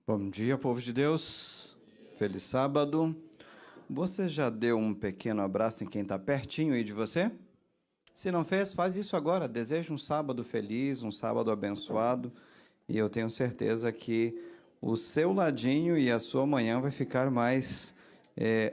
Bom dia, povo de Deus. Feliz sábado. Você já deu um pequeno abraço em quem está pertinho aí de você? Se não fez, faz isso agora. Deseja um sábado feliz, um sábado abençoado. E eu tenho certeza que o seu ladinho e a sua manhã vai ficar mais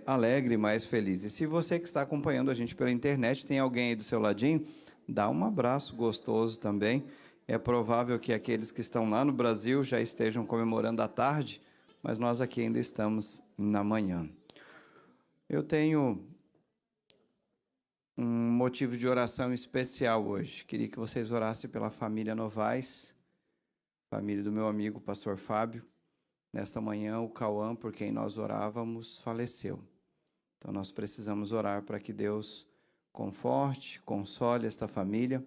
alegre, mais feliz. E se você que está acompanhando a gente pela internet, tem alguém aí do seu ladinho, dá um abraço gostoso também. É provável que aqueles que estão lá no Brasil já estejam comemorando à tarde, mas nós aqui ainda estamos na manhã. Eu tenho um motivo de oração especial hoje. Queria que vocês orassem pela família Novaes, família do meu amigo pastor Fábio. Nesta manhã, o Cauã, por quem nós orávamos, faleceu. Então, nós precisamos orar para que Deus conforte, console esta família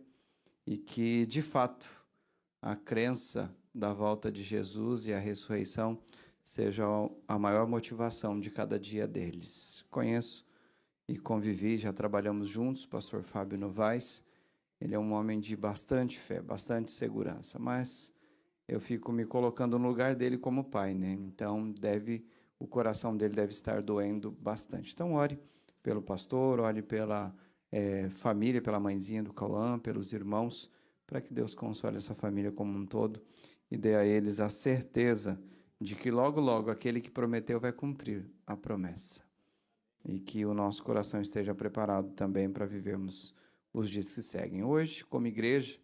e que, de fato, a crença da volta de Jesus e a ressurreição seja a maior motivação de cada dia deles. Conheço e convivi, já trabalhamos juntos, pastor Fábio Novaes. Ele é um homem de bastante fé, bastante segurança, mas eu fico me colocando no lugar dele como pai, né? Então, o coração dele deve estar doendo bastante. Então, ore pelo pastor, ore pela família, pela mãezinha do Cauã, pelos irmãos, para que Deus console essa família como um todo e dê a eles a certeza de que logo, logo, aquele que prometeu vai cumprir a promessa. E que o nosso coração esteja preparado também para vivermos os dias que seguem. Hoje, como igreja,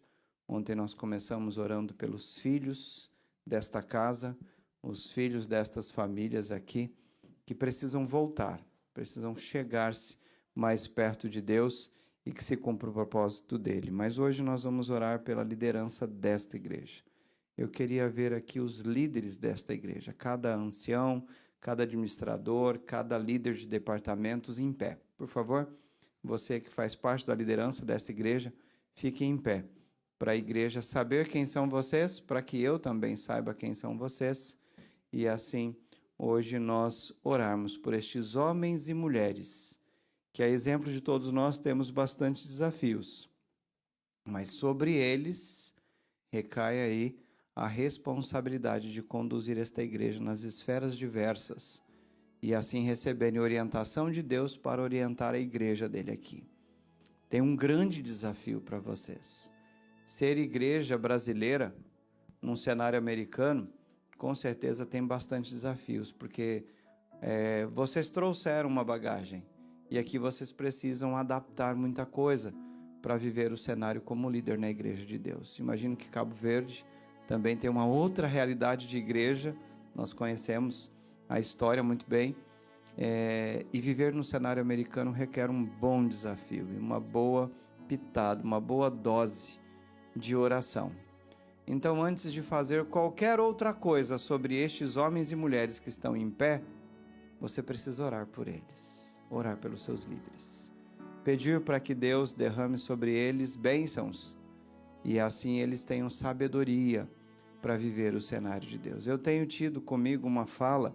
ontem nós começamos orando pelos filhos desta casa, os filhos destas famílias aqui, que precisam voltar, precisam chegar-se mais perto de Deus e que se cumpra o propósito dele. Mas hoje nós vamos orar pela liderança desta igreja. Eu queria ver aqui os líderes desta igreja, cada ancião, cada administrador, cada líder de departamentos em pé. Por favor, você que faz parte da liderança desta igreja, fique em pé, para a igreja saber quem são vocês, para que eu também saiba quem são vocês, e assim, hoje nós orarmos por estes homens e mulheres, que a exemplo de todos nós temos bastantes desafios, mas sobre eles recai aí a responsabilidade de conduzir esta igreja nas esferas diversas e assim receberem orientação de Deus para orientar a igreja dele aqui. Tem um grande desafio para vocês. Ser igreja brasileira num cenário americano, com certeza tem bastante desafios, porque vocês trouxeram uma bagagem e aqui vocês precisam adaptar muita coisa para viver o cenário como líder na igreja de Deus. Imagino que Cabo Verde também tem uma outra realidade de igreja, nós conhecemos a história muito bem, e viver no cenário americano requer um bom desafio e uma boa pitada, uma boa dose de oração. Então, antes de fazer qualquer outra coisa sobre estes homens e mulheres que estão em pé, você precisa orar por eles, orar pelos seus líderes, pedir para que Deus derrame sobre eles bênçãos e assim eles tenham sabedoria para viver o cenário de Deus. Eu tenho tido comigo uma fala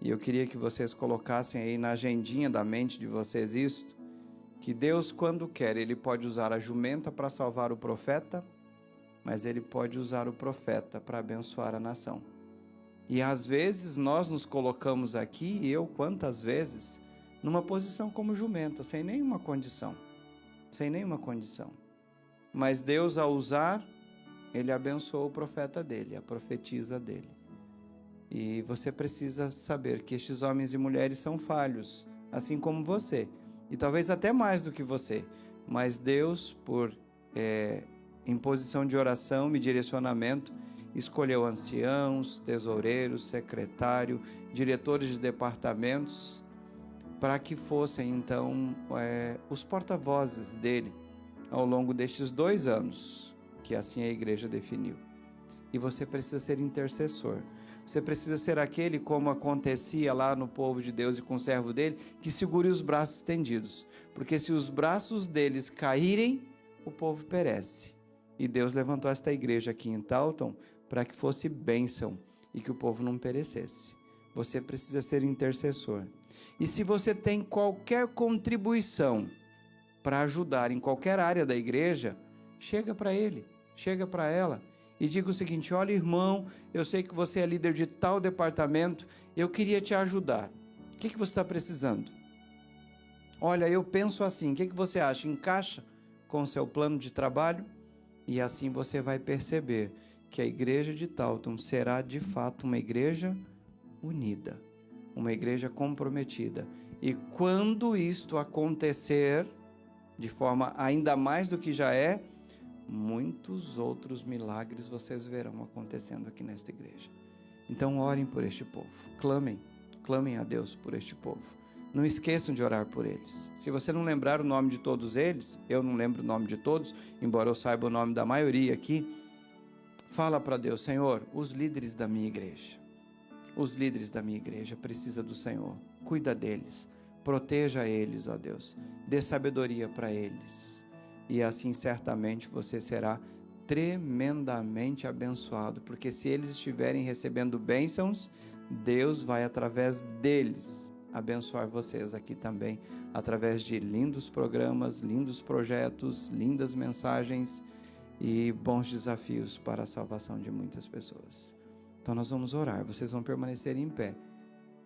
e eu queria que vocês colocassem aí na agendinha da mente de vocês isto, que Deus, quando quer, Ele pode usar a jumenta para salvar o profeta, mas Ele pode usar o profeta para abençoar a nação. E às vezes nós nos colocamos aqui, e eu quantas vezes, numa posição como jumenta, sem nenhuma condição. Mas Deus, ao usar, Ele abençoou o profeta dele, a profetisa dele. E você precisa saber que estes homens e mulheres são falhos, assim como você. E talvez até mais do que você. Mas Deus, por imposição de oração e direcionamento, escolheu anciãos, tesoureiros, secretário, diretores de departamentos, para que fossem, então, os porta-vozes dele ao longo destes 2 anos, que assim a igreja definiu. E você precisa ser intercessor. Você precisa ser aquele, como acontecia lá no povo de Deus e com o servo dele, que segure os braços estendidos. Porque se os braços deles caírem, o povo perece. E Deus levantou esta igreja aqui em Taunton para que fosse bênção e que o povo não perecesse. Você precisa ser intercessor. E se você tem qualquer contribuição para ajudar em qualquer área da igreja, chega para ele, chega para ela e diga o seguinte: olha, irmão, eu sei que você é líder de tal departamento, eu queria te ajudar. O que você está precisando? Olha, eu penso assim, o que você acha? Encaixa com o seu plano de trabalho? E assim você vai perceber que a igreja de Taunton será de fato uma igreja unida, uma igreja comprometida. E quando isto acontecer, de forma ainda mais do que já é, muitos outros milagres vocês verão acontecendo aqui nesta igreja. Então orem por este povo, clamem a Deus por este povo. Não esqueçam de orar por eles. Se você não lembrar o nome de todos eles, eu não lembro o nome de todos, embora eu saiba o nome da maioria aqui, fala para Deus: Senhor, os líderes da minha igreja precisam do Senhor. Cuida deles, proteja eles, ó Deus, dê sabedoria para eles. E assim certamente você será tremendamente abençoado, porque se eles estiverem recebendo bênçãos, Deus vai através deles abençoar vocês aqui também, através de lindos programas, lindos projetos, lindas mensagens e bons desafios para a salvação de muitas pessoas. Então nós vamos orar, vocês vão permanecer em pé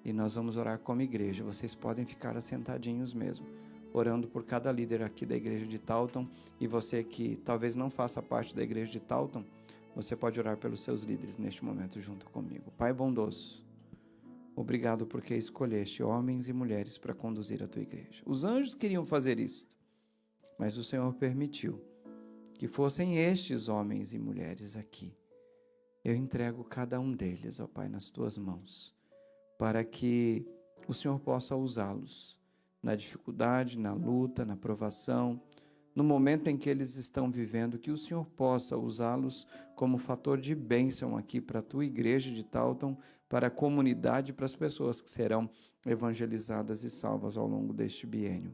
e nós vamos orar como igreja. Vocês podem ficar assentadinhos mesmo, orando por cada líder aqui da igreja de Taunton. E você que talvez não faça parte da igreja de Taunton, você pode orar pelos seus líderes neste momento junto comigo. Pai bondoso, obrigado porque escolheste homens e mulheres para conduzir a tua igreja. Os anjos queriam fazer isso, mas o Senhor permitiu que fossem estes homens e mulheres aqui. Eu entrego cada um deles, ó Pai, nas tuas mãos, para que o Senhor possa usá-los na dificuldade, na luta, na provação, no momento em que eles estão vivendo, que o Senhor possa usá-los como fator de bênção aqui para a tua igreja de Taunton, para a comunidade, para as pessoas que serão evangelizadas e salvas ao longo deste biênio.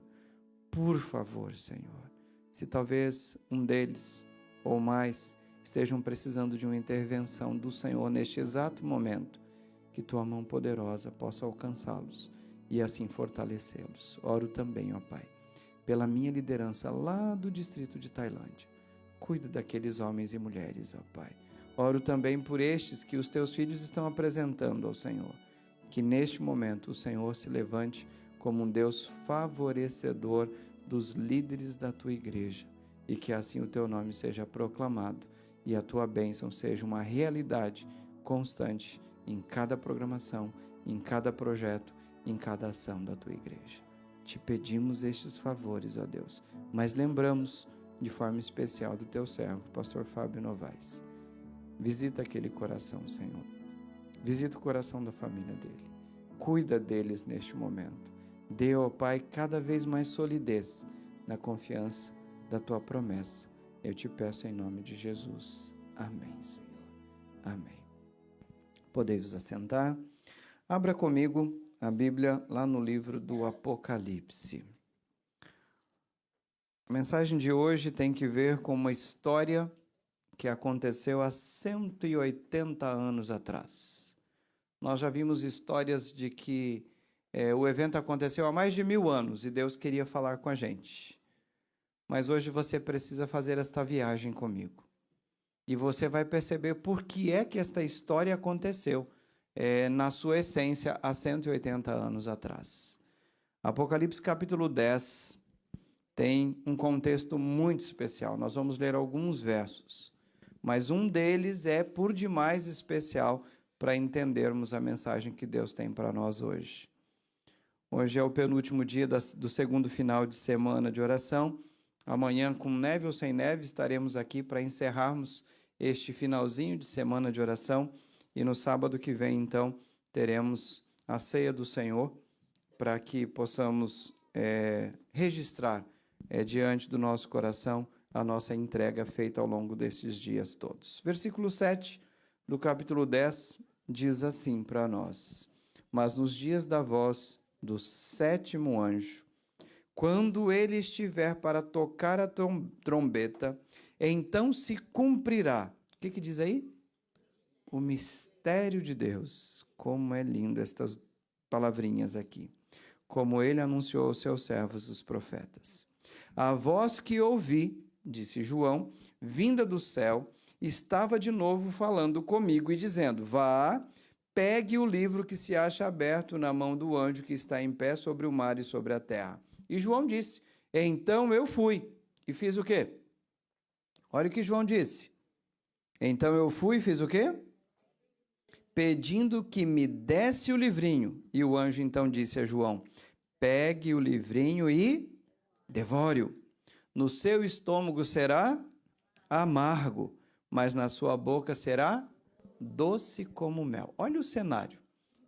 Por favor, Senhor, se talvez um deles ou mais estejam precisando de uma intervenção do Senhor neste exato momento, que tua mão poderosa possa alcançá-los e assim fortalecê-los. Oro também, ó Pai, pela minha liderança lá do distrito de Tailândia. Cuida daqueles homens e mulheres, ó Pai. Oro também por estes que os teus filhos estão apresentando ao Senhor. Que neste momento o Senhor se levante como um Deus favorecedor dos líderes da tua igreja. E que assim o teu nome seja proclamado e a tua bênção seja uma realidade constante em cada programação, em cada projeto, em cada ação da tua igreja. Te pedimos estes favores, ó Deus, mas lembramos de forma especial do teu servo, pastor Fábio Novaes. Visita aquele coração, Senhor. Visita o coração da família dele. Cuida deles neste momento. Dê, ó Pai, cada vez mais solidez na confiança da tua promessa. Eu te peço em nome de Jesus. Amém, Senhor. Amém. Podeis vos assentar. Abra comigo a Bíblia lá no livro do Apocalipse. A mensagem de hoje tem que ver com uma história que aconteceu há 180 anos atrás. Nós já vimos histórias de que o evento aconteceu há mais de 1000 anos e Deus queria falar com a gente. Mas hoje você precisa fazer esta viagem comigo. E você vai perceber por que é que esta história aconteceu na sua essência há 180 anos atrás. Apocalipse capítulo 10 tem um contexto muito especial. Nós vamos ler alguns versos, mas um deles é por demais especial para entendermos a mensagem que Deus tem para nós hoje. Hoje é o penúltimo dia do segundo final de semana de oração. Amanhã, com neve ou sem neve, estaremos aqui para encerrarmos este finalzinho de semana de oração. E no sábado que vem, então, teremos a ceia do Senhor, para que possamos registrar diante do nosso coração a nossa entrega feita ao longo desses dias todos. Versículo 7 do capítulo 10 diz assim para nós: mas nos dias da voz do sétimo anjo, quando ele estiver para tocar a trombeta, então se cumprirá. O que diz aí? O mistério de Deus. Como é linda estas palavrinhas aqui. Como ele anunciou aos seus servos, os profetas. A voz que ouvi, disse João, vinda do céu, estava de novo falando comigo e dizendo: vá, pegue o livro que se acha aberto na mão do anjo que está em pé sobre o mar e sobre a terra. E João disse: então eu fui e fiz o quê? Olha o que João disse. Então eu fui e fiz o quê? Pedindo que me desse o livrinho. E o anjo então disse a João: pegue o livrinho e devore-o. No seu estômago será amargo, mas na sua boca será doce como mel. Olha o cenário.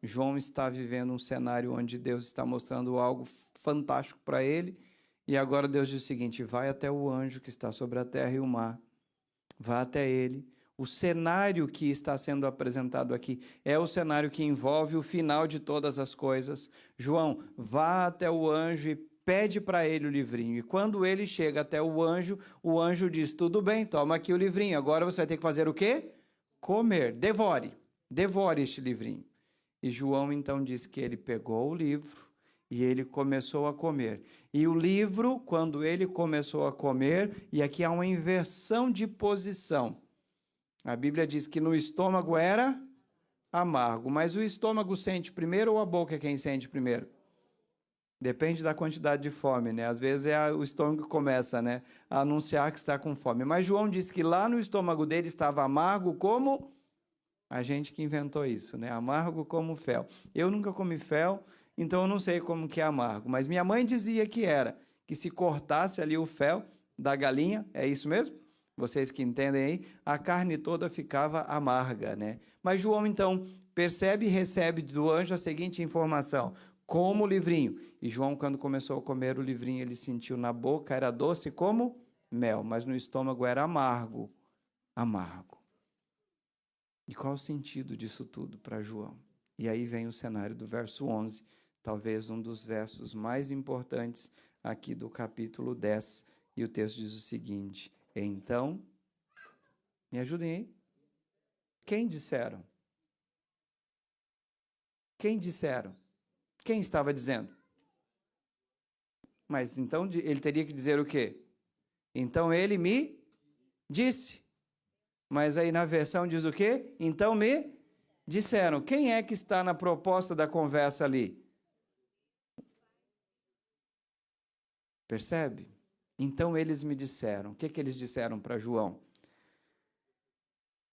João está vivendo um cenário onde Deus está mostrando algo fantástico para ele. E agora Deus diz o seguinte: vai até o anjo que está sobre a terra e o mar. Vá até ele. O cenário que está sendo apresentado aqui é o cenário que envolve o final de todas as coisas. João, vá até o anjo e pede para ele o livrinho. E quando ele chega até o anjo diz: tudo bem, toma aqui o livrinho. Agora você vai ter que fazer o quê? Comer. Devore. Devore este livrinho. E João então diz que ele pegou o livro e ele começou a comer. E o livro, quando ele começou a comer, e aqui há uma inversão de posição. A Bíblia diz que no estômago era amargo, mas o estômago sente primeiro ou a boca é quem sente primeiro? Depende da quantidade de fome, né? Às vezes é o estômago que começa, né, a anunciar que está com fome. Mas João disse que lá no estômago dele estava amargo como a gente que inventou isso, né? Amargo como fel. Eu nunca comi fel, então eu não sei como que é amargo. Mas minha mãe dizia que era, que se cortasse ali o fel da galinha, é isso mesmo? Vocês que entendem aí, a carne toda ficava amarga, né? Mas João, então, percebe e recebe do anjo a seguinte informação: como o livrinho. E João, quando começou a comer o livrinho, ele sentiu na boca, era doce como mel, mas no estômago era amargo, amargo. E qual o sentido disso tudo para João? E aí vem o cenário do verso 11, talvez um dos versos mais importantes aqui do capítulo 10, e o texto diz o seguinte: então, me ajudem aí. Quem disseram? Quem disseram? Quem estava dizendo? Mas então ele teria que dizer o quê? Então ele me disse. Mas aí na versão diz o quê? Então me disseram. Quem é que está na proposta da conversa ali? Percebe? Então eles me disseram. O que eles disseram para João?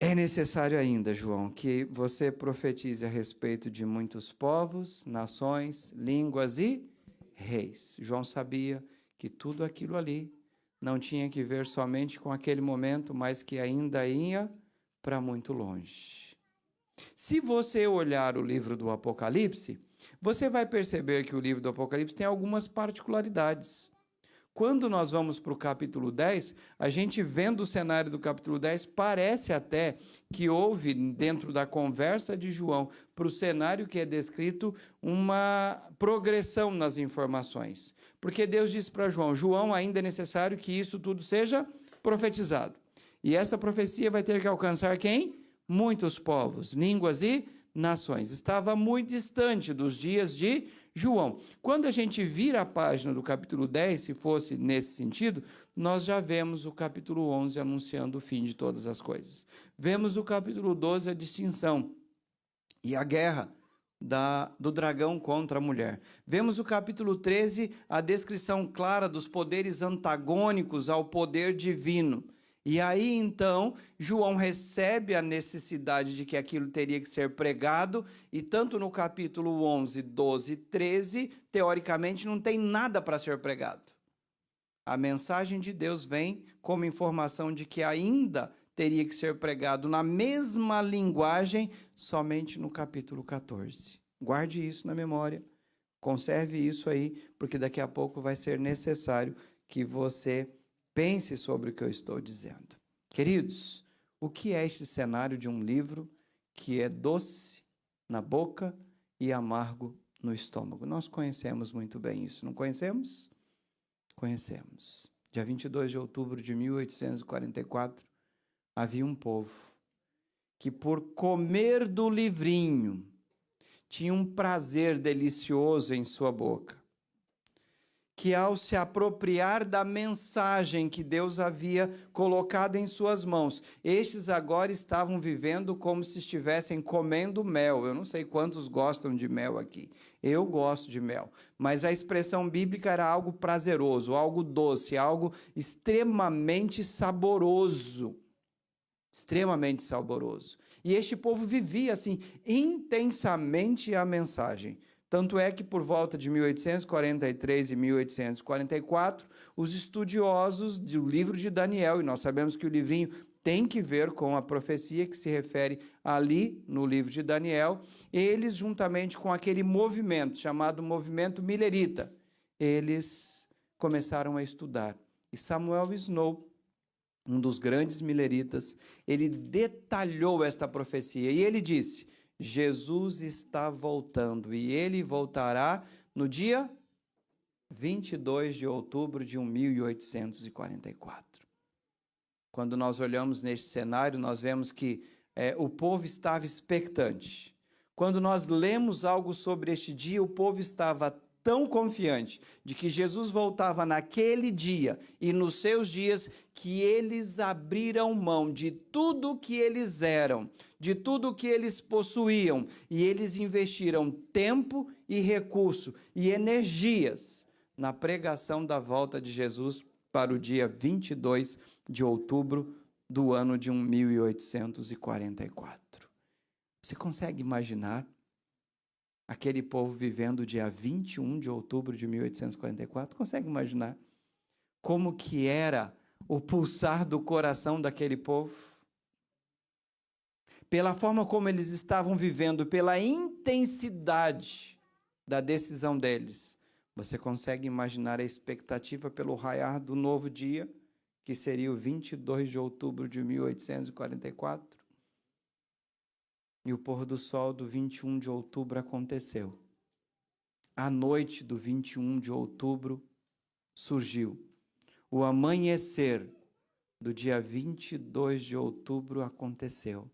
É necessário ainda, João, que você profetize a respeito de muitos povos, nações, línguas e reis. João sabia que tudo aquilo ali não tinha que ver somente com aquele momento, mas que ainda ia para muito longe. Se você olhar o livro do Apocalipse, você vai perceber que o livro do Apocalipse tem algumas particularidades. Quando nós vamos para o capítulo 10, a gente vendo o cenário do capítulo 10, parece até que houve, dentro da conversa de João, para o cenário que é descrito, uma progressão nas informações. Porque Deus disse para João: João, ainda é necessário que isso tudo seja profetizado. E essa profecia vai ter que alcançar quem? Muitos povos, línguas e nações. Estava muito distante dos dias de João. Quando a gente vira a página do capítulo 10, se fosse nesse sentido, nós já vemos o capítulo 11 anunciando o fim de todas as coisas. Vemos o capítulo 12 a distinção e a guerra do dragão contra a mulher. Vemos o capítulo 13 a descrição clara dos poderes antagônicos ao poder divino. E aí, então, João recebe a necessidade de que aquilo teria que ser pregado, e tanto no capítulo 11, 12 e 13, teoricamente, não tem nada para ser pregado. A mensagem de Deus vem como informação de que ainda teria que ser pregado na mesma linguagem, somente no capítulo 14. Guarde isso na memória, conserve isso aí, porque daqui a pouco vai ser necessário que você pense sobre o que eu estou dizendo. Queridos, o que é este cenário de um livro que é doce na boca e amargo no estômago? Nós conhecemos muito bem isso, não conhecemos? Conhecemos. Dia 22 de outubro de 1844, havia um povo que, por comer do livrinho, tinha um prazer delicioso em sua boca, que ao se apropriar da mensagem que Deus havia colocado em suas mãos, estes agora estavam vivendo como se estivessem comendo mel. Eu não sei quantos gostam de mel aqui. Eu gosto de mel. Mas a expressão bíblica era algo prazeroso, algo doce, algo extremamente saboroso. Extremamente saboroso. E este povo vivia assim intensamente a mensagem. Tanto é que por volta de 1843 e 1844, os estudiosos do livro de Daniel, e nós sabemos que o livrinho tem que ver com a profecia que se refere ali no livro de Daniel, eles juntamente com aquele movimento chamado movimento milerita, eles começaram a estudar. E Samuel Snow, um dos grandes mileritas, ele detalhou esta profecia e ele disse: Jesus está voltando e ele voltará no dia 22 de outubro de 1844. Quando nós olhamos neste cenário, nós vemos que o povo estava expectante. Quando nós lemos algo sobre este dia, o povo estava tão confiante de que Jesus voltava naquele dia e nos seus dias, que eles abriram mão de tudo que eles eram, de tudo que eles possuíam, e eles investiram tempo e recurso e energias na pregação da volta de Jesus para o dia 22 de outubro do ano de 1844. Você consegue imaginar aquele povo vivendo o dia 21 de outubro de 1844? Consegue imaginar como que era o pulsar do coração daquele povo? Pela forma como eles estavam vivendo, pela intensidade da decisão deles, você consegue imaginar a expectativa pelo raiar do novo dia, que seria o 22 de outubro de 1844? E o pôr do sol do 21 de outubro aconteceu. A noite do 21 de outubro surgiu. O amanhecer do dia 22 de outubro aconteceu.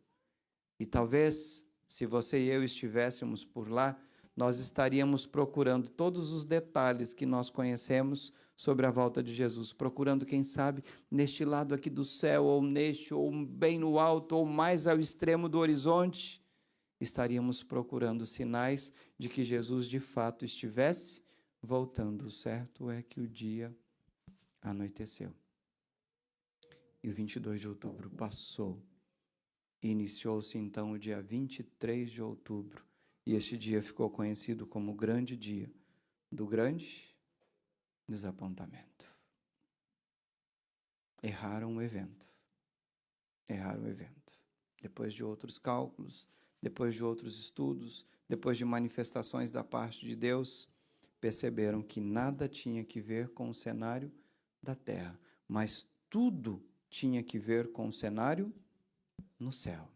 E talvez, se você e eu estivéssemos por lá, nós estaríamos procurando todos os detalhes que nós conhecemos sobre a volta de Jesus, procurando, quem sabe, neste lado aqui do céu, ou neste, ou bem no alto, ou mais ao extremo do horizonte, estaríamos procurando sinais de que Jesus de fato estivesse voltando. O certo é que o dia anoiteceu. E o 22 de outubro passou. E iniciou-se então o dia 23 de outubro. E este dia ficou conhecido como o grande dia do grande desapontamento. Erraram o evento. Erraram o evento. Depois de outros cálculos, depois de outros estudos, depois de manifestações da parte de Deus, perceberam que nada tinha que ver com o cenário da terra, mas tudo tinha que ver com o cenário no céu.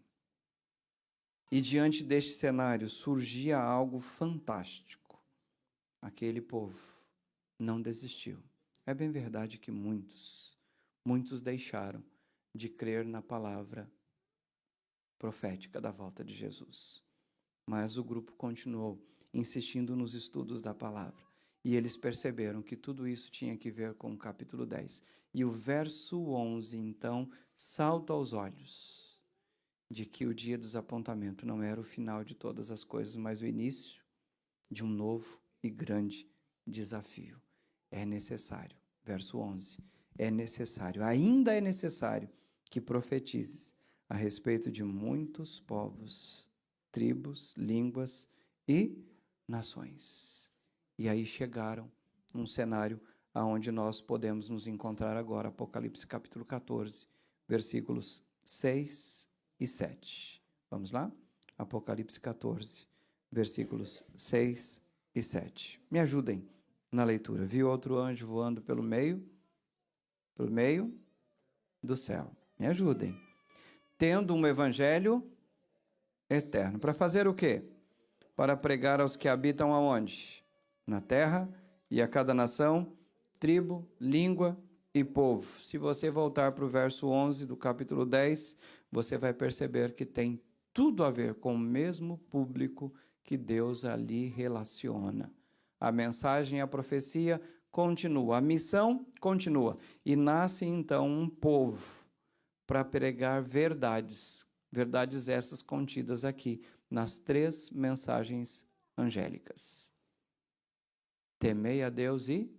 E diante deste cenário surgia algo fantástico. Aquele povo não desistiu. É bem verdade que muitos deixaram de crer na palavra profética da volta de Jesus. Mas o grupo continuou insistindo nos estudos da palavra. E eles perceberam que tudo isso tinha que ver com o capítulo 10. E o verso 11, então, salta aos olhos de que o dia do desapontamento não era o final de todas as coisas, mas o início de um novo e grande desafio. É necessário, verso 11, ainda é necessário que profetizes a respeito de muitos povos, tribos, línguas e nações. E aí chegaram num cenário aonde nós podemos nos encontrar agora, Apocalipse capítulo 14, versículos 6 e 7. Vamos lá? Apocalipse 14, versículos 6 e 7. Me ajudem na leitura. Vi outro anjo voando pelo meio do céu. Me ajudem. Tendo um evangelho eterno. Para fazer o quê? Para pregar aos que habitam aonde? Na terra, e a cada nação, tribo, língua e povo. Se você voltar para o verso 11 do capítulo 10, você vai perceber que tem tudo a ver com o mesmo público que Deus ali relaciona. A mensagem e a profecia continua, a missão continua. E nasce então um povo para pregar verdades, verdades essas contidas aqui nas 3 mensagens angélicas. Temei a Deus e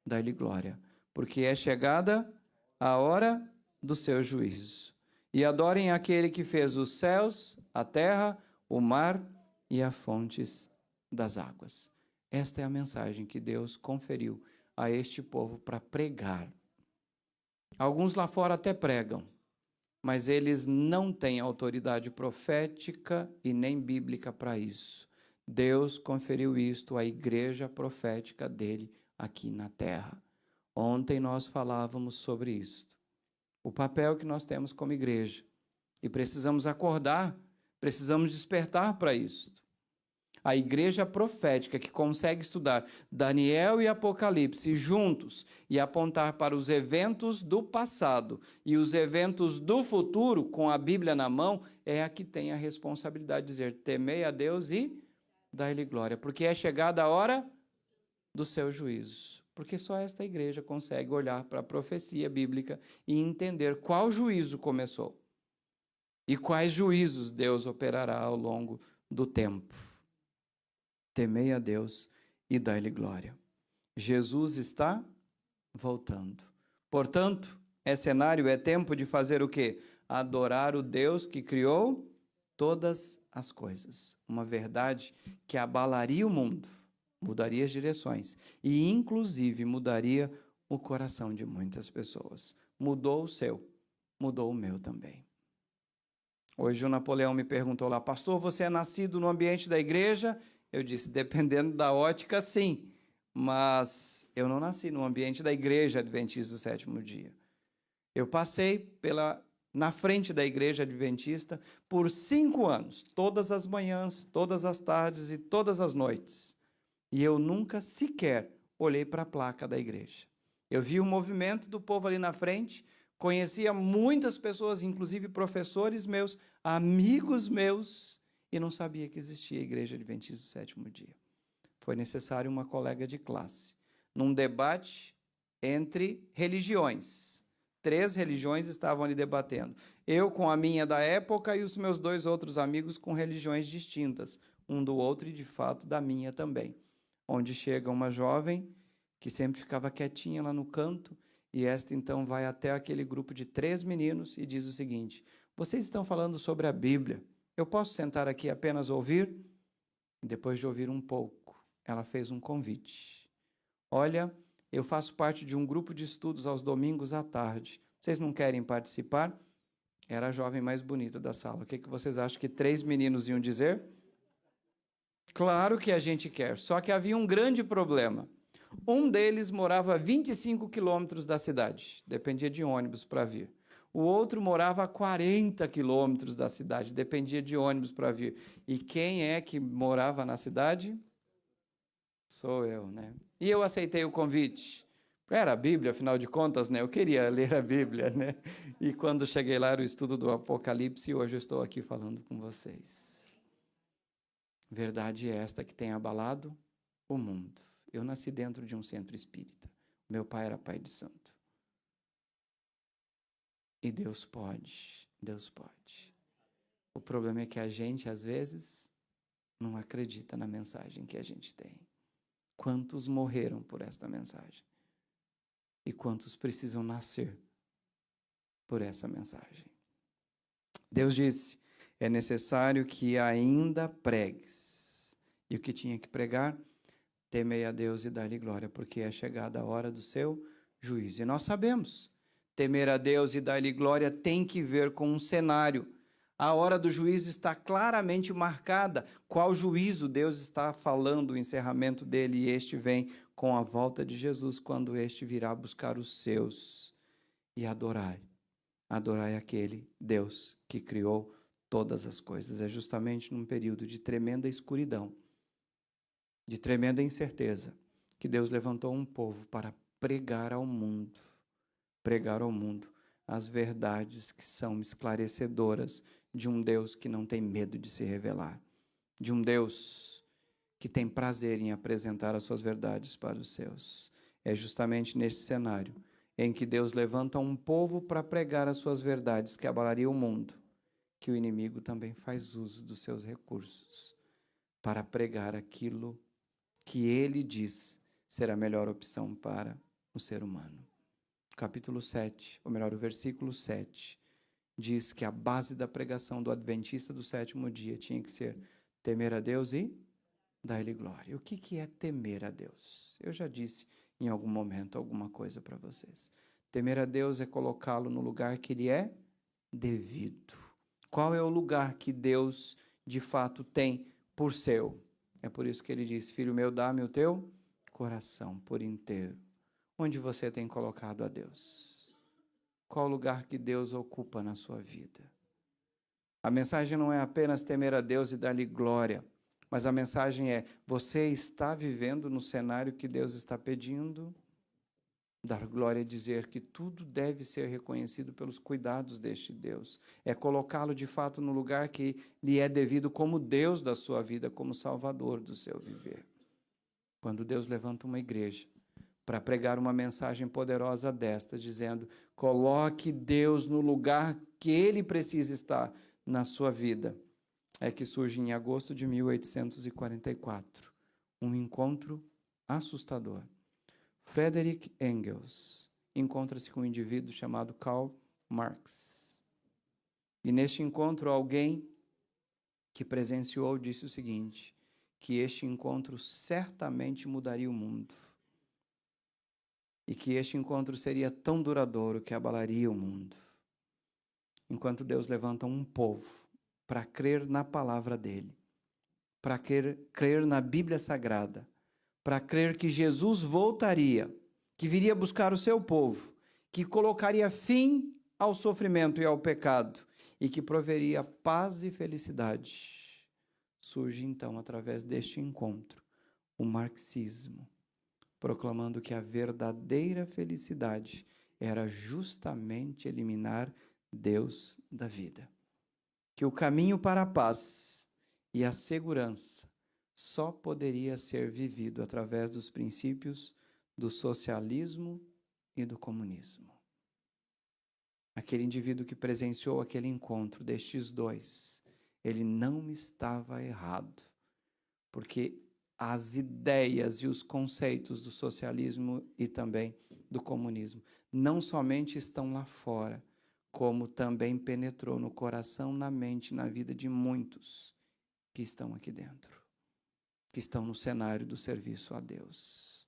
dai-lhe glória, porque é chegada a hora do seu juízo. E adorem aquele que fez os céus, a terra, o mar e as fontes das águas. Esta é a mensagem que Deus conferiu a este povo para pregar. Alguns lá fora até pregam, mas eles não têm autoridade profética e nem bíblica para isso. Deus conferiu isto à igreja profética dele aqui na terra. Ontem nós falávamos sobre isto. O papel que nós temos como igreja. E precisamos acordar, precisamos despertar para isto. A igreja profética que consegue estudar Daniel e Apocalipse juntos e apontar para os eventos do passado e os eventos do futuro com a Bíblia na mão, é a que tem a responsabilidade de dizer: temei a Deus e dai-lhe glória, porque é chegada a hora do seu juízo. Porque só esta igreja consegue olhar para a profecia bíblica e entender qual juízo começou e quais juízos Deus operará ao longo do tempo. Temei a Deus e dai-lhe glória. Jesus está voltando. Portanto, é cenário, é tempo de fazer o quê? Adorar o Deus que criou todas as coisas. Uma verdade que abalaria o mundo, mudaria as direções e, inclusive, mudaria o coração de muitas pessoas. Mudou o seu, mudou o meu também. Hoje o Napoleão me perguntou lá: pastor, você é nascido no ambiente da igreja? Eu disse: dependendo da ótica, sim, mas eu não nasci no ambiente da igreja adventista do sétimo dia. Eu passei na frente da igreja adventista por 5 anos, todas as manhãs, todas as tardes e todas as noites. E eu nunca sequer olhei para a placa da igreja. Eu vi o movimento do povo ali na frente, conhecia muitas pessoas, inclusive professores meus, amigos meus, e não sabia que existia a igreja adventista do sétimo dia. Foi necessário uma colega de classe, num debate entre religiões. 3 religiões estavam ali debatendo. Eu com a minha da época e os meus 2 outros amigos com religiões distintas, um do outro e, de fato, da minha também. Onde chega uma jovem que sempre ficava quietinha lá no canto, e esta então vai até aquele grupo de 3 meninos e diz o seguinte: vocês estão falando sobre a Bíblia, eu posso sentar aqui e apenas ouvir? Depois de ouvir um pouco, ela fez um convite. Olha, eu faço parte de um grupo de estudos aos domingos à tarde. Vocês não querem participar? Era a jovem mais bonita da sala. O que vocês acham que 3 meninos iam dizer? Claro que a gente quer, só que havia um grande problema. Um deles morava a 25 quilômetros da cidade, dependia de ônibus para vir. O outro morava a 40 quilômetros da cidade, dependia de ônibus para vir. E quem é que morava na cidade? Sou eu, né? E eu aceitei o convite. Era a Bíblia, afinal de contas, né? Eu queria ler a Bíblia, né? E quando cheguei lá, era o estudo do Apocalipse, e hoje eu estou aqui falando com vocês. Verdade é esta que tem abalado o mundo. Eu nasci dentro de um centro espírita. Meu pai era pai de santo. E Deus pode, Deus pode. O problema é que a gente, às vezes, não acredita na mensagem que a gente tem. Quantos morreram por esta mensagem? E quantos precisam nascer por essa mensagem? Deus disse: é necessário que ainda pregues. E o que tinha que pregar? Temei a Deus e dai-lhe glória, porque é chegada a hora do seu juízo. E nós sabemos, temer a Deus e dar-lhe glória tem que ver com um cenário. A hora do juízo está claramente marcada. Qual juízo Deus está falando, o encerramento dele, e este vem com a volta de Jesus, quando este virá buscar os seus e adorar. Adorar aquele Deus que criou todas as coisas. É justamente num período de tremenda escuridão, de tremenda incerteza, que Deus levantou um povo para pregar ao mundo as verdades que são esclarecedoras de um Deus que não tem medo de se revelar, de um Deus que tem prazer em apresentar as suas verdades para os seus. É justamente nesse cenário em que Deus levanta um povo para pregar as suas verdades que abalaria o mundo, que o inimigo também faz uso dos seus recursos para pregar aquilo que ele diz ser a melhor opção para o ser humano. Capítulo 7, ou melhor, o versículo 7, diz que a base da pregação do adventista do sétimo dia tinha que ser temer a Deus e dar-lhe glória. O que é temer a Deus? Eu já disse em algum momento alguma coisa para vocês. Temer a Deus é colocá-lo no lugar que ele é devido. Qual é o lugar que Deus, de fato, tem por seu? É por isso que ele diz, filho meu, dá-me o teu coração por inteiro. Onde você tem colocado a Deus? Qual o lugar que Deus ocupa na sua vida? A mensagem não é apenas temer a Deus e dar-lhe glória, mas a mensagem é, você está vivendo no cenário que Deus está pedindo? Dar glória é dizer que tudo deve ser reconhecido pelos cuidados deste Deus. É colocá-lo de fato no lugar que lhe é devido como Deus da sua vida, como Salvador do seu viver. Quando Deus levanta uma igreja para pregar uma mensagem poderosa desta, dizendo, coloque Deus no lugar que Ele precisa estar na sua vida, é que surge em agosto de 1844, um encontro assustador. Friedrich Engels encontra-se com um indivíduo chamado Karl Marx. E neste encontro, alguém que presenciou disse o seguinte, que este encontro certamente mudaria o mundo. E que este encontro seria tão duradouro que abalaria o mundo. Enquanto Deus levanta um povo para crer na palavra dele, para crer na Bíblia Sagrada, para crer que Jesus voltaria, que viria buscar o seu povo, que colocaria fim ao sofrimento e ao pecado, e que proveria paz e felicidade. Surge então, através deste encontro, o marxismo, proclamando que a verdadeira felicidade era justamente eliminar Deus da vida. Que o caminho para a paz e a segurança só poderia ser vivido através dos princípios do socialismo e do comunismo. Aquele indivíduo que presenciou aquele encontro destes dois, ele não estava errado, porque as ideias e os conceitos do socialismo e também do comunismo não somente estão lá fora, como também penetrou no coração, na mente, na vida de muitos que estão aqui dentro, que estão no cenário do serviço a Deus.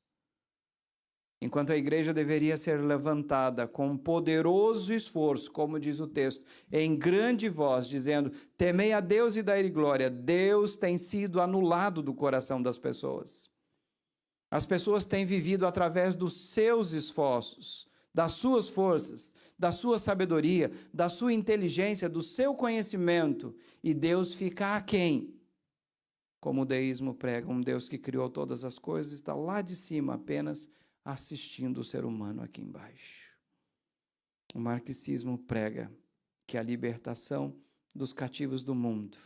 Enquanto a igreja deveria ser levantada com poderoso esforço, como diz o texto, em grande voz, dizendo, temei a Deus e dai-lhe glória, Deus tem sido anulado do coração das pessoas. As pessoas têm vivido através dos seus esforços, das suas forças, da sua sabedoria, da sua inteligência, do seu conhecimento, e Deus fica aquém. Como o deísmo prega, um Deus que criou todas as coisas, está lá de cima apenas assistindo o ser humano aqui embaixo. O marxismo prega que a libertação dos cativos do mundo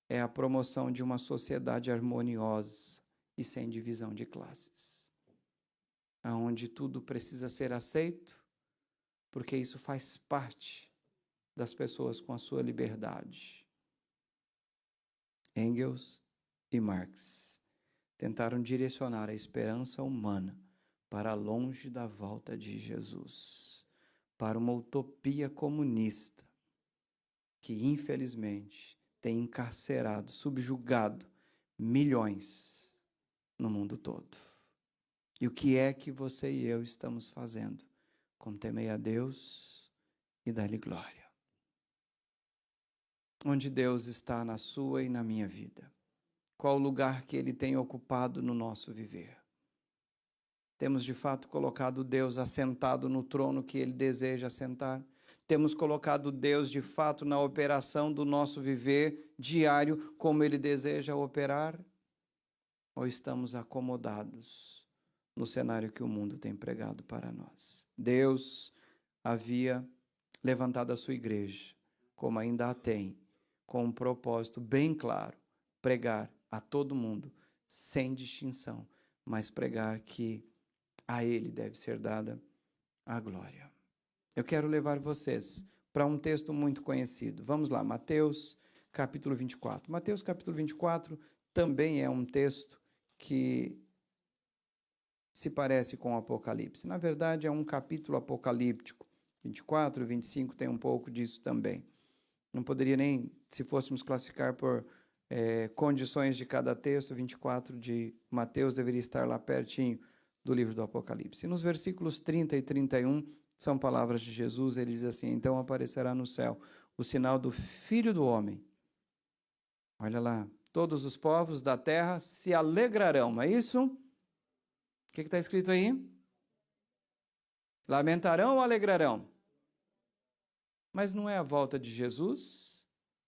é a promoção de uma sociedade harmoniosa e sem divisão de classes, aonde tudo precisa ser aceito, porque isso faz parte das pessoas com a sua liberdade. Engels e Marx tentaram direcionar a esperança humana para longe da volta de Jesus, para uma utopia comunista que, infelizmente, tem encarcerado, subjugado milhões no mundo todo. E o que é que você e eu estamos fazendo? Como temei a Deus e dar-lhe glória. Onde Deus está na sua e na minha vida? Qual o lugar que Ele tem ocupado no nosso viver? Temos de fato colocado Deus assentado no trono que Ele deseja assentar? Temos colocado Deus de fato na operação do nosso viver diário como Ele deseja operar? Ou estamos acomodados no cenário que o mundo tem pregado para nós? Deus havia levantado a sua igreja, como ainda a tem, com um propósito bem claro, pregar a todo mundo, sem distinção, mas pregar que a Ele deve ser dada a glória. Eu quero levar vocês para um texto muito conhecido. Vamos lá, Mateus capítulo 24. Mateus capítulo 24 também é um texto que se parece com o Apocalipse. Na verdade, é um capítulo apocalíptico. 24, 25 tem um pouco disso também. Não poderia nem, se fôssemos classificar por condições de cada texto, 24 de Mateus deveria estar lá pertinho do livro do Apocalipse. E nos versículos 30 e 31, são palavras de Jesus, ele diz assim: então aparecerá no céu o sinal do Filho do Homem. Olha lá, todos os povos da terra se alegrarão, não é isso? O que está escrito aí? Lamentarão ou alegrarão? Mas não é a volta de Jesus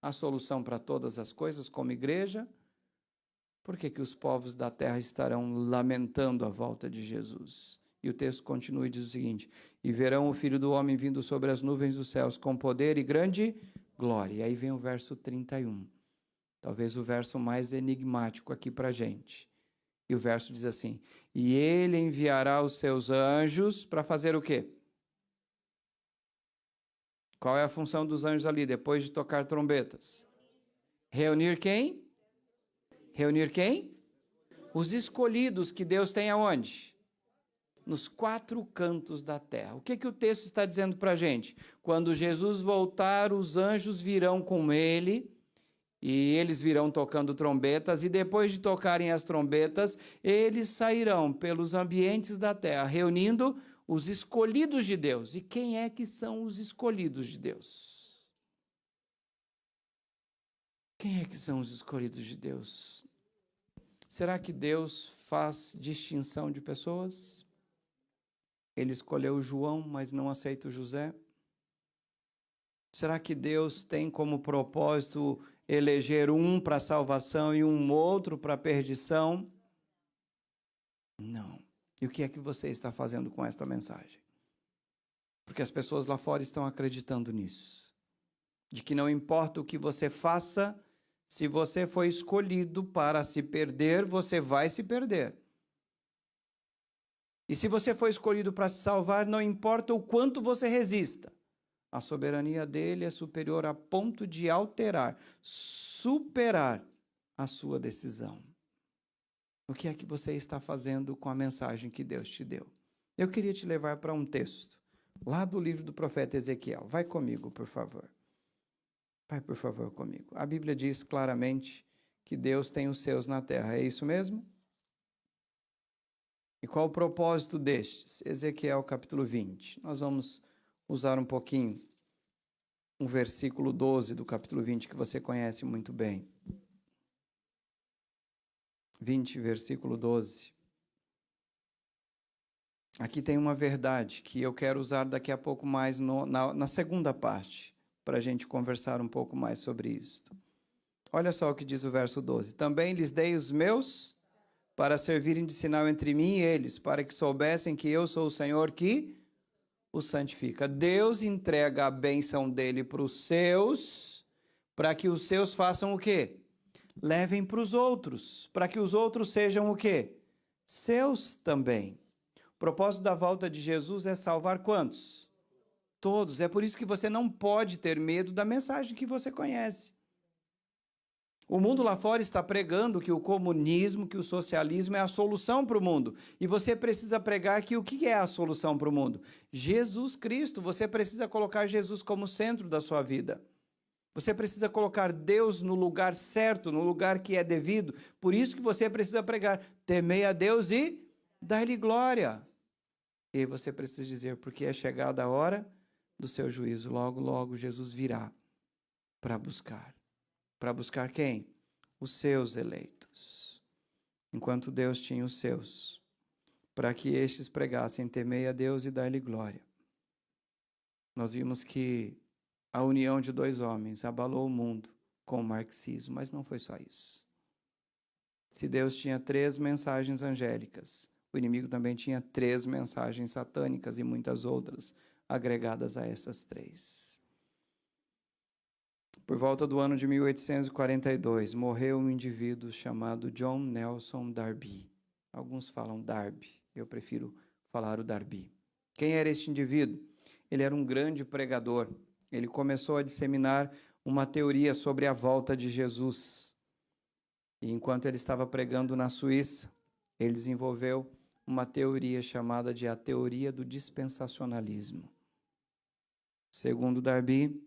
a solução para todas as coisas como igreja? Por que os povos da terra estarão lamentando a volta de Jesus? E o texto continua e diz o seguinte: e verão o Filho do Homem vindo sobre as nuvens dos céus com poder e grande glória. E aí vem o verso 31. Talvez o verso mais enigmático aqui para a gente. E o verso diz assim: e ele enviará os seus anjos para fazer o quê? Qual é a função dos anjos ali, depois de tocar trombetas? Reunir quem? Reunir quem? Os escolhidos que Deus tem aonde? Nos 4 cantos da terra. O que o texto está dizendo para a gente? Quando Jesus voltar, os anjos virão com ele, e eles virão tocando trombetas, e depois de tocarem as trombetas, eles sairão pelos ambientes da terra, reunindo os escolhidos de Deus. E quem é que são os escolhidos de Deus? Quem é que são os escolhidos de Deus? Será que Deus faz distinção de pessoas? Ele escolheu João, mas não aceita José? Será que Deus tem como propósito eleger um para a salvação e um outro para a perdição? Não. E o que é que você está fazendo com esta mensagem? Porque as pessoas lá fora estão acreditando nisso. De que não importa o que você faça, se você foi escolhido para se perder, você vai se perder. E se você foi escolhido para se salvar, não importa o quanto você resista. A soberania dele é superior a ponto de alterar, superar a sua decisão. O que é que você está fazendo com a mensagem que Deus te deu? Eu queria te levar para um texto, lá do livro do profeta Ezequiel. Vai comigo, por favor. Vai, por favor, comigo. A Bíblia diz claramente que Deus tem os seus na terra. É isso mesmo? E qual o propósito destes? Ezequiel capítulo 20. Nós vamos usar um pouquinho um versículo 12 do capítulo 20 que você conhece muito bem. 20, versículo 12. Aqui tem uma verdade que eu quero usar daqui a pouco mais na segunda parte, para a gente conversar um pouco mais sobre isso. Olha só o que diz o verso 12. Também lhes dei os meus para servirem de sinal entre mim e eles, para que soubessem que eu sou o Senhor que os santifica. Deus entrega a bênção dele para os seus, para que os seus façam o quê? Levem para os outros, para que os outros sejam o quê? Seus também. O propósito da volta de Jesus é salvar quantos? Todos. É por isso que você não pode ter medo da mensagem que você conhece. O mundo lá fora está pregando que o comunismo, que o socialismo é a solução para o mundo. E você precisa pregar que o que é a solução para o mundo? Jesus Cristo. Você precisa colocar Jesus como centro da sua vida. Você precisa colocar Deus no lugar certo, no lugar que é devido. Por isso que você precisa pregar: temei a Deus e dai-lhe glória. E você precisa dizer: porque é chegada a hora do seu juízo. Logo, logo Jesus virá para buscar. Para buscar quem? Os seus eleitos. Enquanto Deus tinha os seus, para que estes pregassem: temei a Deus e dai-lhe glória. Nós vimos que a união de 2 homens abalou o mundo com o marxismo, mas não foi só isso. Se Deus tinha 3 mensagens angélicas, o inimigo também tinha 3 mensagens satânicas e muitas outras agregadas a essas 3. Por volta do ano de 1842, morreu um indivíduo chamado John Nelson Darby. Alguns falam Darby, eu prefiro falar o Darby. Quem era este indivíduo? Ele era um grande pregador. Ele começou a disseminar uma teoria sobre a volta de Jesus. E enquanto ele estava pregando na Suíça, ele desenvolveu uma teoria chamada de a teoria do dispensacionalismo. Segundo Darby,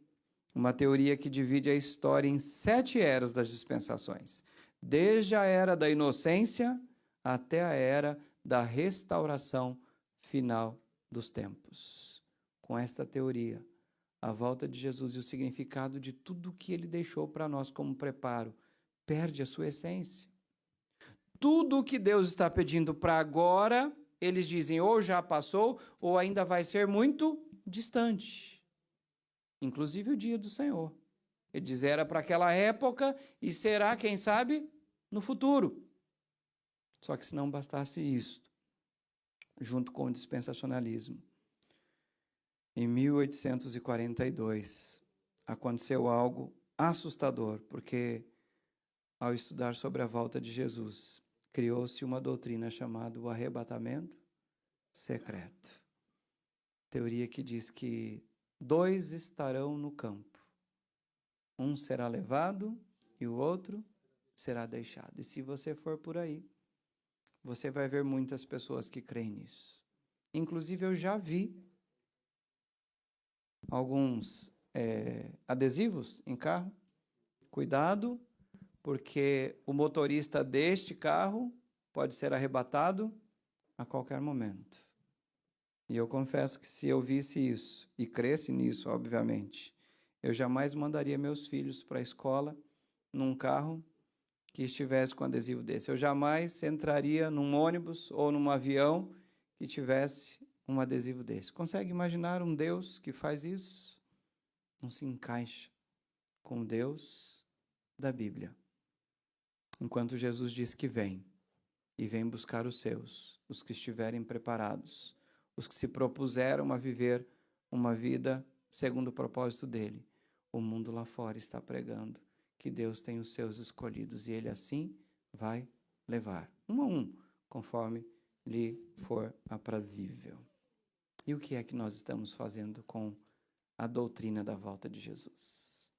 uma teoria que divide a história em 7 eras das dispensações, desde a era da inocência até a era da restauração final dos tempos. Com esta teoria, a volta de Jesus e o significado de tudo que ele deixou para nós como preparo perde a sua essência. Tudo o que Deus está pedindo para agora, eles dizem ou já passou ou ainda vai ser muito distante. Inclusive o dia do Senhor. Ele diz, era para aquela época e será, quem sabe, no futuro. Só que se não bastasse isso, junto com o dispensacionalismo, em 1842, aconteceu algo assustador, porque ao estudar sobre a volta de Jesus, criou-se uma doutrina chamada o arrebatamento secreto. Teoria que diz que 2 estarão no campo. Um será levado e o outro será deixado. E se você for por aí, você vai ver muitas pessoas que creem nisso. Inclusive, eu já vi alguns adesivos em carro. Cuidado, porque o motorista deste carro pode ser arrebatado a qualquer momento. E eu confesso que se eu visse isso, e cresce nisso, obviamente, eu jamais mandaria meus filhos para a escola num carro que estivesse com adesivo desse. Eu jamais entraria num ônibus ou num avião que tivesse um adesivo desse. Consegue imaginar um Deus que faz isso? Não se encaixa com o Deus da Bíblia. Enquanto Jesus diz que vem, e vem buscar os seus, os que estiverem preparados, os que se propuseram a viver uma vida segundo o propósito dele. O mundo lá fora está pregando que Deus tem os seus escolhidos e ele assim vai levar, um a um, conforme lhe for aprazível. E o que é que nós estamos fazendo com a doutrina da volta de Jesus?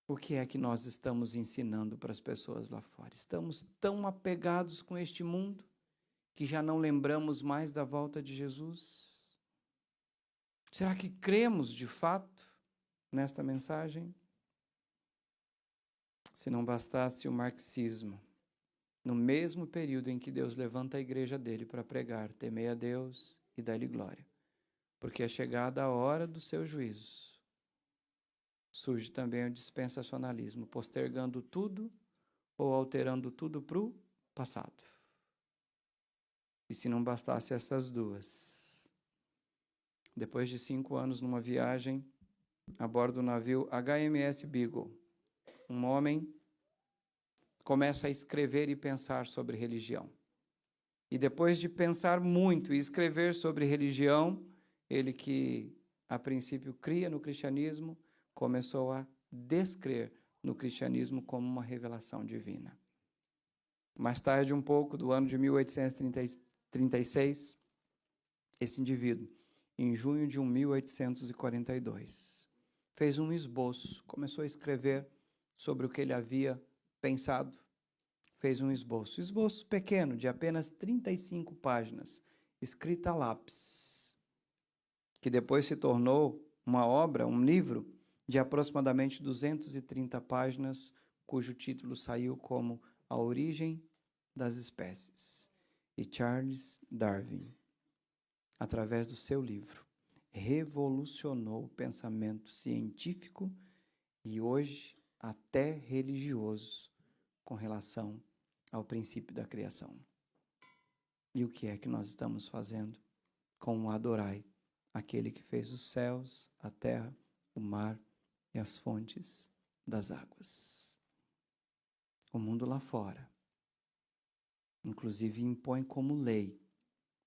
O que é que nós estamos ensinando para as pessoas lá fora? Estamos tão apegados com este mundo que já não lembramos mais da volta de Jesus? Será que cremos de fato nesta mensagem? Se não bastasse o marxismo, no mesmo período em que Deus levanta a igreja dele para pregar, temei a Deus e dai-lhe glória, porque é chegada a hora do seu juízo, surge também o dispensacionalismo, postergando tudo ou alterando tudo para o passado. E se não bastasse essas duas, depois de 5 anos numa viagem a bordo do navio HMS Beagle, um homem começa a escrever e pensar sobre religião. E depois de pensar muito e escrever sobre religião, ele que a princípio cria no cristianismo, começou a descrer no cristianismo como uma revelação divina. Mais tarde, um pouco, do ano de 1836, esse indivíduo, em junho de 1842, fez um esboço, começou a escrever sobre o que ele havia pensado, fez um esboço pequeno, de apenas 35 páginas, escrita a lápis, que depois se tornou uma obra, um livro, de aproximadamente 230 páginas, cujo título saiu como A Origem das Espécies. E Charles Darwin, através do seu livro, revolucionou o pensamento científico e hoje até religioso com relação ao princípio da criação. E o que é que nós estamos fazendo com o adorai, aquele que fez os céus, a terra, o mar e as fontes das águas? O mundo lá fora, inclusive, impõe como lei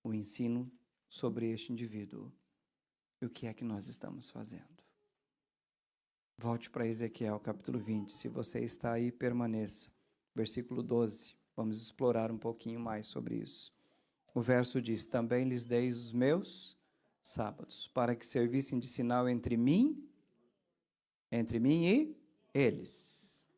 o ensino sobre este indivíduo. E o que é que nós estamos fazendo? Volte para Ezequiel, capítulo 20. Se você está aí, permaneça. Versículo 12. Vamos explorar um pouquinho mais sobre isso. O verso diz: também lhes dei os meus sábados, para que servissem de sinal entre mim e eles.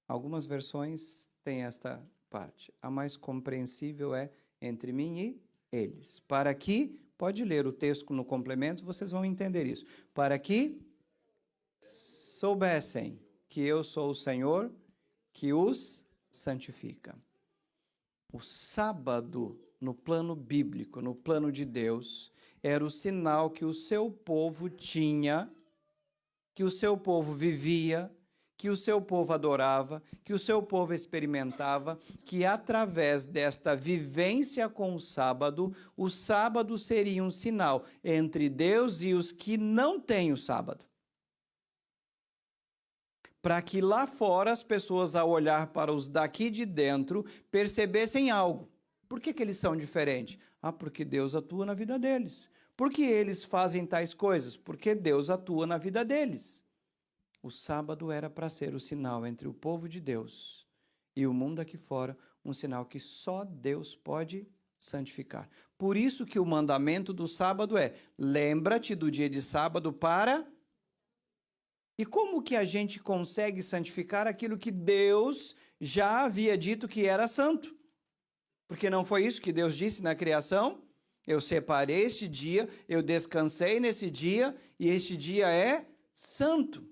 Algumas versões têm esta parte. A mais compreensível é entre mim e eles. Para que, pode ler o texto no complemento, vocês vão entender isso. Para que soubessem que eu sou o Senhor, que os santifica. O sábado, no plano bíblico, no plano de Deus, era o sinal que o seu povo tinha, que o seu povo vivia, que o seu povo adorava, que o seu povo experimentava, que através desta vivência com o sábado seria um sinal entre Deus e os que não têm o sábado. Para que lá fora as pessoas, ao olhar para os daqui de dentro, percebessem algo. Por que eles são diferentes? Porque Deus atua na vida deles. Por que eles fazem tais coisas? Porque Deus atua na vida deles. O sábado era para ser o sinal entre o povo de Deus e o mundo aqui fora, um sinal que só Deus pode santificar. Por isso que o mandamento do sábado é: lembra-te do dia de sábado para... E como que a gente consegue santificar aquilo que Deus já havia dito que era santo? Porque não foi isso que Deus disse na criação? Eu separei este dia, eu descansei nesse dia, e este dia é santo.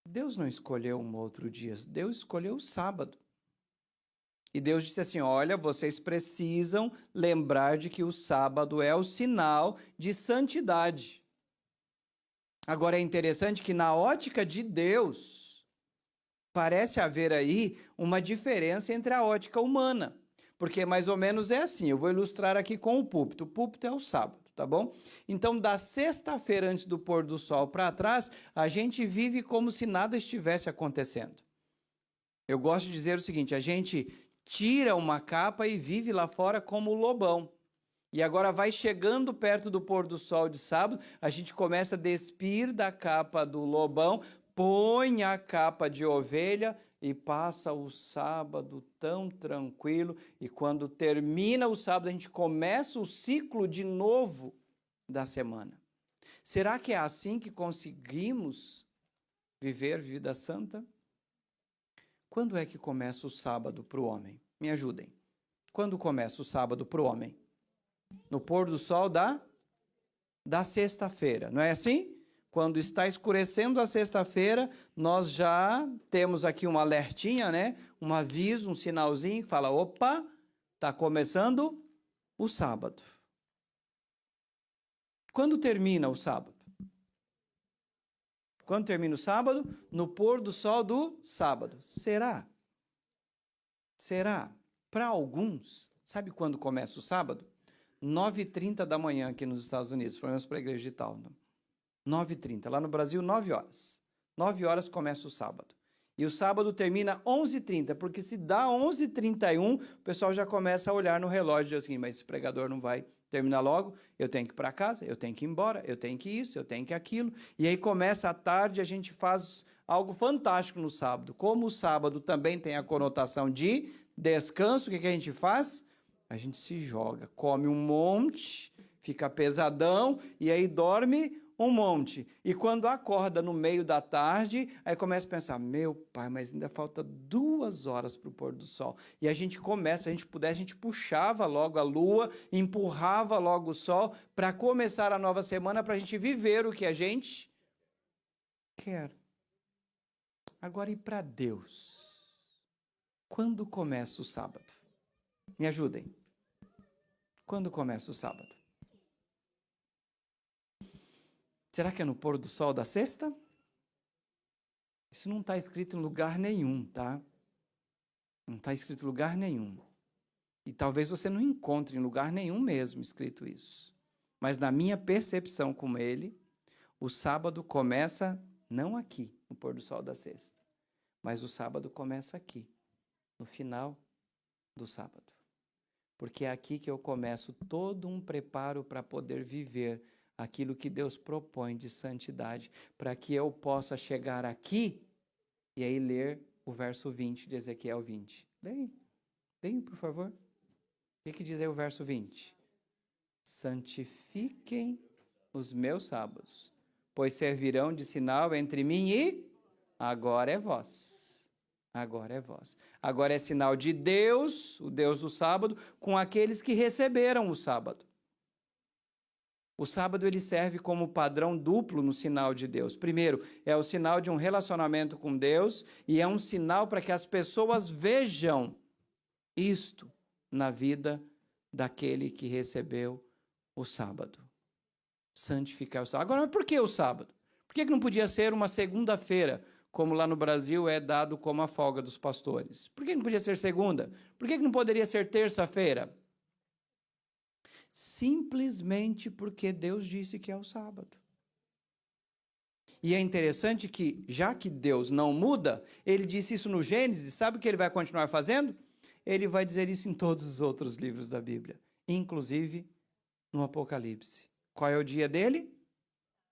Deus não escolheu um outro dia, Deus escolheu o sábado. E Deus disse assim: olha, vocês precisam lembrar de que o sábado é o sinal de santidade. Agora é interessante que na ótica de Deus, parece haver aí uma diferença entre a ótica humana. Porque mais ou menos é assim, eu vou ilustrar aqui com o púlpito. O púlpito é o sábado, tá bom? Então, da sexta-feira antes do pôr do sol para trás, a gente vive como se nada estivesse acontecendo. Eu gosto de dizer o seguinte: a gente tira uma capa e vive lá fora como o lobão. E agora vai chegando perto do pôr do sol de sábado, a gente começa a despir da capa do lobão, põe a capa de ovelha e passa o sábado tão tranquilo. E quando termina o sábado, a gente começa o ciclo de novo da semana. Será que é assim que conseguimos viver vida santa? Quando é que começa o sábado para o homem? Me ajudem. Quando começa o sábado para o homem? No pôr do sol da sexta-feira, não é assim? Quando está escurecendo a sexta-feira, nós já temos aqui uma alertinha, né? Um aviso, um sinalzinho que fala: opa, está começando o sábado. Quando termina o sábado? Quando termina o sábado? No pôr do sol do sábado. Será? Para alguns, sabe quando começa o sábado? 9h30 da manhã aqui nos Estados Unidos, pelo menos para a igreja de tal. 9h30. Lá no Brasil, 9 horas. 9 horas começa o sábado. E o sábado termina 11h30, porque se dá 11h31, o pessoal já começa a olhar no relógio e diz assim: mas esse pregador não vai terminar logo, eu tenho que ir para casa, eu tenho que ir embora, eu tenho que isso, eu tenho que aquilo. E aí começa a tarde, a gente faz algo fantástico no sábado. Como o sábado também tem a conotação de descanso, o que a gente faz? A gente se joga, come um monte, fica pesadão e aí dorme um monte. E quando acorda no meio da tarde, aí começa a pensar: meu pai, mas ainda falta 2 horas para o pôr do sol. E a gente começa, se a gente pudesse, a gente puxava logo a lua, empurrava logo o sol para começar a nova semana, para a gente viver o que a gente quer. Agora, e para Deus? Quando começa o sábado? Me ajudem. Quando começa o sábado? Será que é no pôr do sol da sexta? Isso não está escrito em lugar nenhum, tá? Não está escrito em lugar nenhum. E talvez você não encontre em lugar nenhum mesmo escrito isso. Mas na minha percepção com ele, o sábado começa não aqui, no pôr do sol da sexta, mas o sábado começa aqui, no final do sábado. Porque é aqui que eu começo todo um preparo para poder viver aquilo que Deus propõe de santidade, para que eu possa chegar aqui e aí ler o verso 20 de Ezequiel 20. Leia. Tem, por favor. O que diz aí o verso 20? Santifiquem os meus sábados, pois servirão de sinal entre mim e agora é vós. Agora é vós. Agora é sinal de Deus, o Deus do sábado, com aqueles que receberam o sábado. O sábado ele serve como padrão duplo no sinal de Deus. Primeiro, é o sinal de um relacionamento com Deus e é um sinal para que as pessoas vejam isto na vida daquele que recebeu o sábado. Santificar o sábado. Agora, mas por que o sábado? Por que não podia ser uma segunda-feira, como lá no Brasil é dado como a folga dos pastores? Por que não podia ser segunda? Por que não poderia ser terça-feira? Simplesmente porque Deus disse que é o sábado. E é interessante que, já que Deus não muda, ele disse isso no Gênesis, sabe o que ele vai continuar fazendo? Ele vai dizer isso em todos os outros livros da Bíblia, inclusive no Apocalipse. Qual é o dia dele?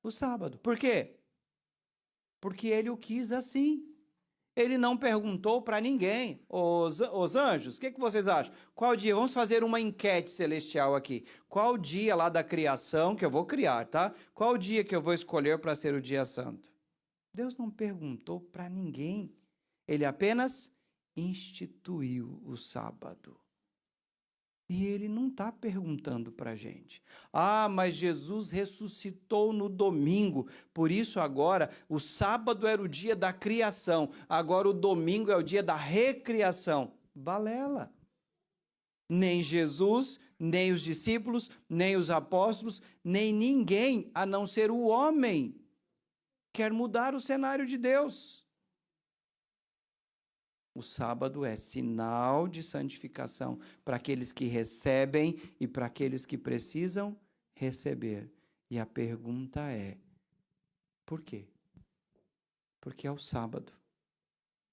O sábado. Por quê? Porque ele o quis assim. Ele não perguntou para ninguém. Os anjos, o que vocês acham? Qual dia? Vamos fazer uma enquete celestial aqui. Qual dia lá da criação que eu vou criar, tá? Qual dia que eu vou escolher para ser o dia santo? Deus não perguntou para ninguém. Ele apenas instituiu o sábado. E ele não está perguntando para a gente. Ah, mas Jesus ressuscitou no domingo, por isso agora o sábado era o dia da criação, agora o domingo é o dia da recriação. Balela. Nem Jesus, nem os discípulos, nem os apóstolos, nem ninguém, a não ser o homem, quer mudar o cenário de Deus. O sábado é sinal de santificação para aqueles que recebem e para aqueles que precisam receber. E a pergunta é, por quê? Porque é o sábado.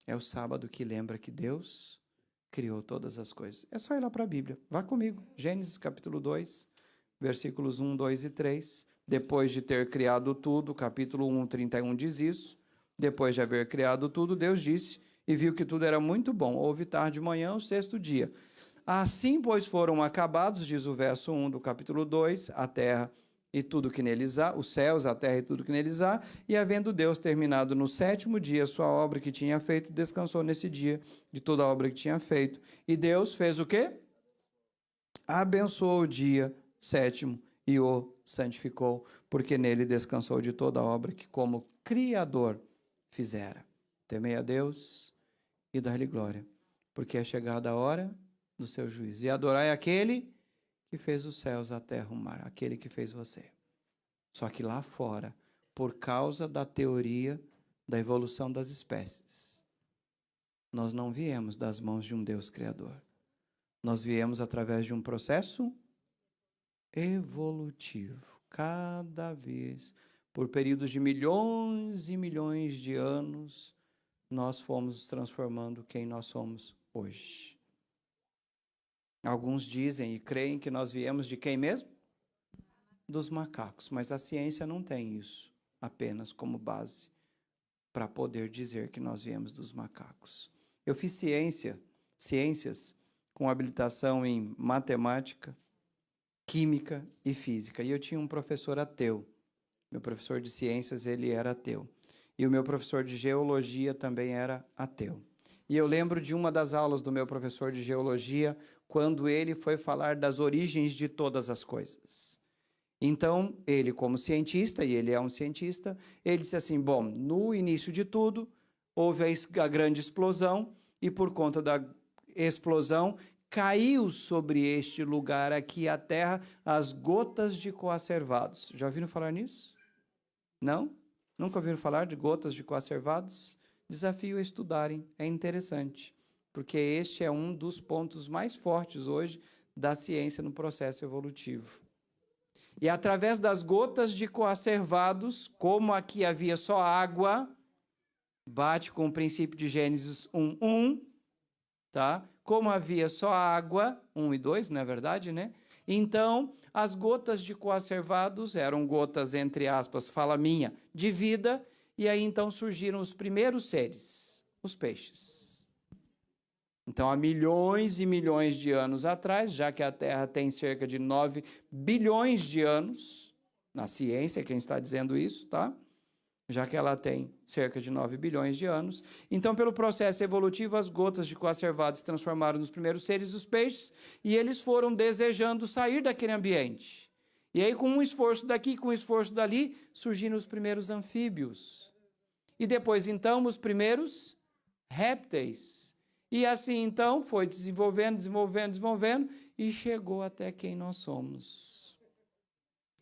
É o sábado que lembra que Deus criou todas as coisas. É só ir lá para a Bíblia. Vá comigo. Gênesis capítulo 2, versículos 1, 2 e 3. Depois de ter criado tudo, capítulo 1, 31 diz isso. Depois de haver criado tudo, Deus disse... E viu que tudo era muito bom. Houve tarde de manhã, o sexto dia. Assim, pois, foram acabados, diz o verso 1 do capítulo 2, a terra e tudo que neles há, os céus, a terra e tudo que neles há, e havendo Deus terminado no sétimo dia sua obra que tinha feito, descansou nesse dia de toda a obra que tinha feito. E Deus fez o quê? Abençoou o dia sétimo e o santificou, porque nele descansou de toda a obra que como Criador fizera. Temei a Deus e dar-lhe glória, porque é chegada a hora do seu juízo. E adorai aquele que fez os céus, a terra, o mar, aquele que fez você. Só que lá fora, por causa da teoria da evolução das espécies, nós não viemos das mãos de um Deus criador. Nós viemos através de um processo evolutivo, cada vez, por períodos de milhões e milhões de anos, nós fomos nos transformando quem nós somos hoje. Alguns dizem e creem que nós viemos de quem mesmo? Dos macacos, mas a ciência não tem isso apenas como base para poder dizer que nós viemos dos macacos. Eu fiz ciências com habilitação em matemática, química e física, e eu tinha um professor ateu. Meu professor de ciências, ele era ateu. E o meu professor de geologia também era ateu. E eu lembro de uma das aulas do meu professor de geologia, quando ele foi falar das origens de todas as coisas. Então, ele como cientista, e ele é um cientista, ele disse assim, bom, no início de tudo, houve a grande explosão, e por conta da explosão, caiu sobre este lugar aqui, a terra, as gotas de coacervados. Já ouviram falar nisso? Não? Nunca ouviram falar de gotas de coacervados? Desafio a estudarem, é interessante, porque este é um dos pontos mais fortes hoje da ciência no processo evolutivo. E através das gotas de coacervados, como aqui havia só água, bate com o princípio de Gênesis 1:1, tá? Como havia só água, 1 e 2, não é verdade, né? Então, as gotas de coacervados eram gotas, entre aspas, fala minha, de vida, e aí então surgiram os primeiros seres, os peixes. Então, há milhões e milhões de anos atrás, já que a Terra tem cerca de 9 bilhões de anos, na ciência, quem está dizendo isso, tá? Já que ela tem cerca de 9 bilhões de anos. Então, pelo processo evolutivo, as gotas de coacervado se transformaram nos primeiros seres, os peixes, e eles foram desejando sair daquele ambiente. E aí, com um esforço daqui, com um esforço dali, surgiram os primeiros anfíbios. E depois, então, os primeiros répteis. E assim, então, foi desenvolvendo, e chegou até quem nós somos.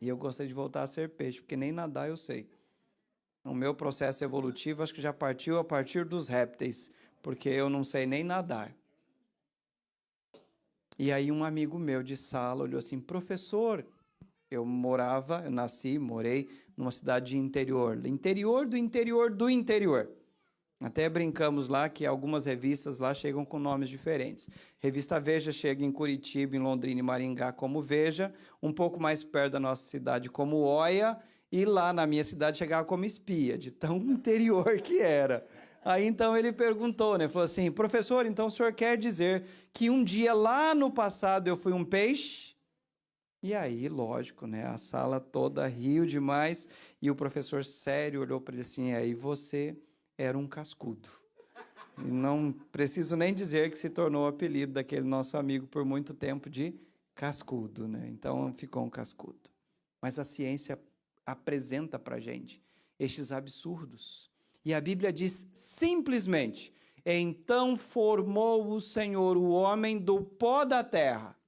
E eu gostaria de voltar a ser peixe, porque nem nadar eu sei. O meu processo evolutivo acho que já partiu a partir dos répteis, porque eu não sei nem nadar. E aí um amigo meu de sala olhou assim, professor, eu morei numa cidade de interior do interior do interior. Até brincamos lá que algumas revistas lá chegam com nomes diferentes. Revista Veja chega em Curitiba, em Londrina e Maringá como Veja, um pouco mais perto da nossa cidade como Oia, e lá na minha cidade chegava como Espia, de tão interior que era. Aí então ele perguntou, né? Falou assim, professor, então o senhor quer dizer que um dia lá no passado eu fui um peixe? E aí, lógico, né? A sala toda riu demais e o professor sério olhou para ele assim, aí você era um cascudo. E não preciso nem dizer que se tornou o apelido daquele nosso amigo por muito tempo de cascudo, né? Então ficou um cascudo. Mas a ciência apresenta para a gente estes absurdos. E a Bíblia diz simplesmente, então formou o Senhor o homem do pó da terra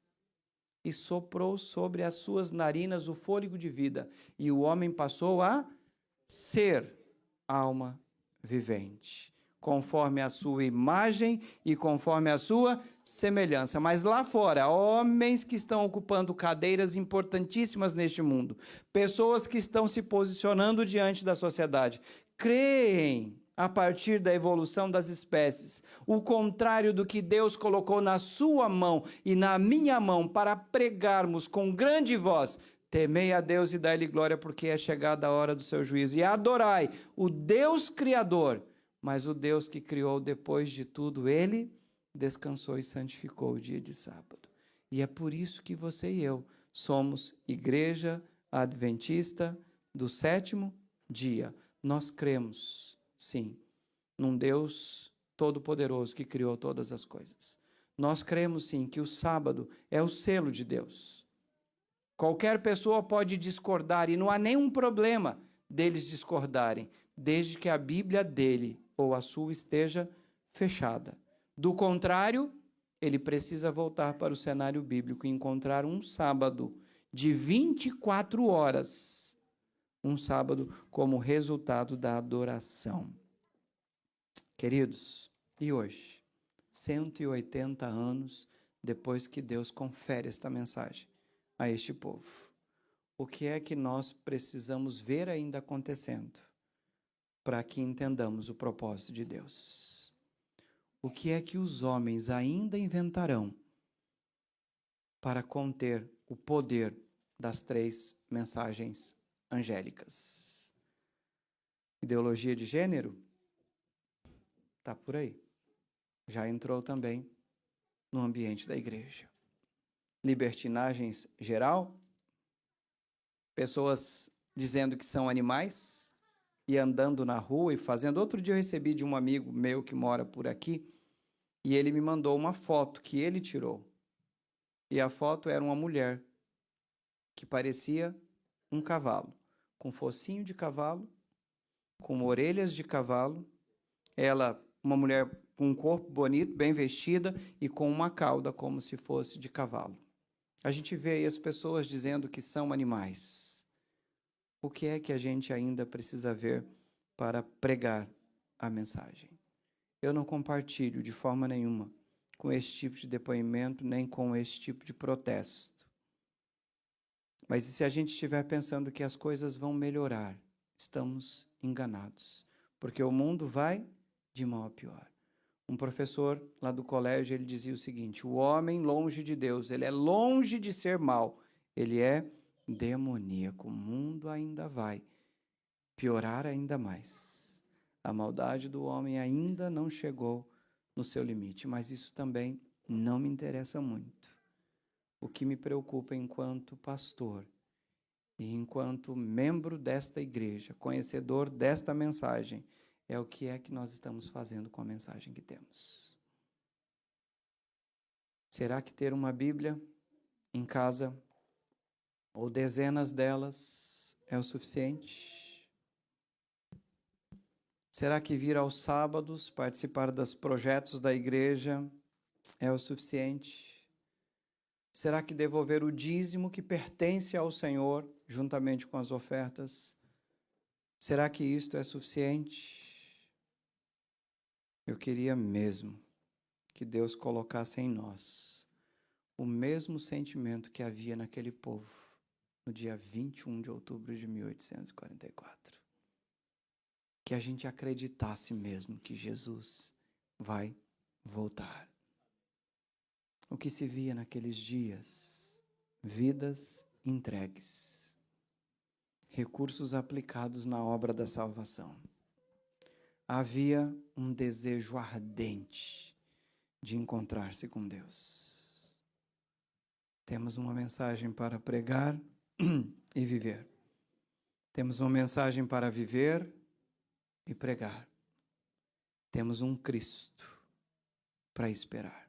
e soprou sobre as suas narinas o fôlego de vida, e o homem passou a ser alma vivente, conforme a sua imagem e conforme a sua semelhança. Mas lá fora, homens que estão ocupando cadeiras importantíssimas neste mundo, pessoas que estão se posicionando diante da sociedade, creem a partir da evolução das espécies, o contrário do que Deus colocou na sua mão e na minha mão para pregarmos com grande voz: temei a Deus e dai-lhe glória, porque é chegada a hora do seu juízo. E adorai o Deus Criador, mas o Deus que criou depois de tudo, ele descansou e santificou o dia de sábado. E é por isso que você e eu somos Igreja Adventista do sétimo dia. Nós cremos, sim, num Deus todo-poderoso que criou todas as coisas. Nós cremos, sim, que o sábado é o selo de Deus. Qualquer pessoa pode discordar e não há nenhum problema deles discordarem, desde que a Bíblia dele ou a sua esteja fechada. Do contrário, ele precisa voltar para o cenário bíblico e encontrar um sábado de 24 horas, um sábado como resultado da adoração. Queridos, e hoje, 180 anos depois que Deus confere esta mensagem a este povo, o que é que nós precisamos ver ainda acontecendo para que entendamos o propósito de Deus? O que é que os homens ainda inventarão para conter o poder das 3 mensagens angélicas? Ideologia de gênero? Está por aí. Já entrou também no ambiente da igreja. Libertinagens geral? Pessoas dizendo que são animais e andando na rua e fazendo. Outro dia eu recebi de um amigo meu que mora por aqui e ele me mandou uma foto que ele tirou. E a foto era uma mulher que parecia um cavalo, com focinho de cavalo, com orelhas de cavalo. Ela, uma mulher com um corpo bonito, bem vestida e com uma cauda como se fosse de cavalo. A gente vê aí as pessoas dizendo que são animais. O que é que a gente ainda precisa ver para pregar a mensagem? Eu não compartilho de forma nenhuma com esse tipo de depoimento, nem com esse tipo de protesto. Mas se a gente estiver pensando que as coisas vão melhorar, estamos enganados, porque o mundo vai de mal a pior. Um professor lá do colégio, ele dizia o seguinte: o homem longe de Deus, ele é longe de ser mau, ele é demoníaco. O mundo ainda vai piorar ainda mais. A maldade do homem ainda não chegou no seu limite, mas isso também não me interessa muito. O que me preocupa enquanto pastor e enquanto membro desta igreja, conhecedor desta mensagem, é o que é que nós estamos fazendo com a mensagem que temos. Será que ter uma Bíblia em casa, ou dezenas delas, é o suficiente? Será que vir aos sábados, participar dos projetos da igreja, é o suficiente? Será que devolver o dízimo que pertence ao Senhor, juntamente com as ofertas, será que isto é suficiente? Eu queria mesmo que Deus colocasse em nós o mesmo sentimento que havia naquele povo no dia 21 de outubro de 1844. Que a gente acreditasse mesmo que Jesus vai voltar. O que se via naqueles dias? Vidas entregues, recursos aplicados na obra da salvação. Havia um desejo ardente de encontrar-se com Deus. Temos uma mensagem para pregar e viver. Temos uma mensagem para viver e pregar. Temos um Cristo para esperar.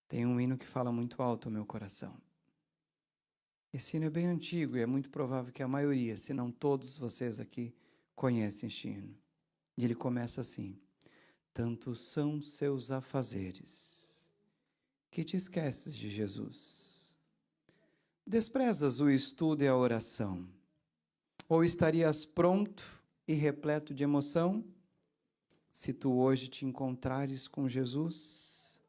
Tem um hino que fala muito alto ao meu coração. Esse hino é bem antigo e é muito provável que a maioria, se não todos vocês aqui, conhecem este hino. E ele começa assim: tantos são seus afazeres, que te esqueces de Jesus. Desprezas o estudo e a oração, ou estarias pronto e repleto de emoção, se tu hoje te encontrares com Jesus?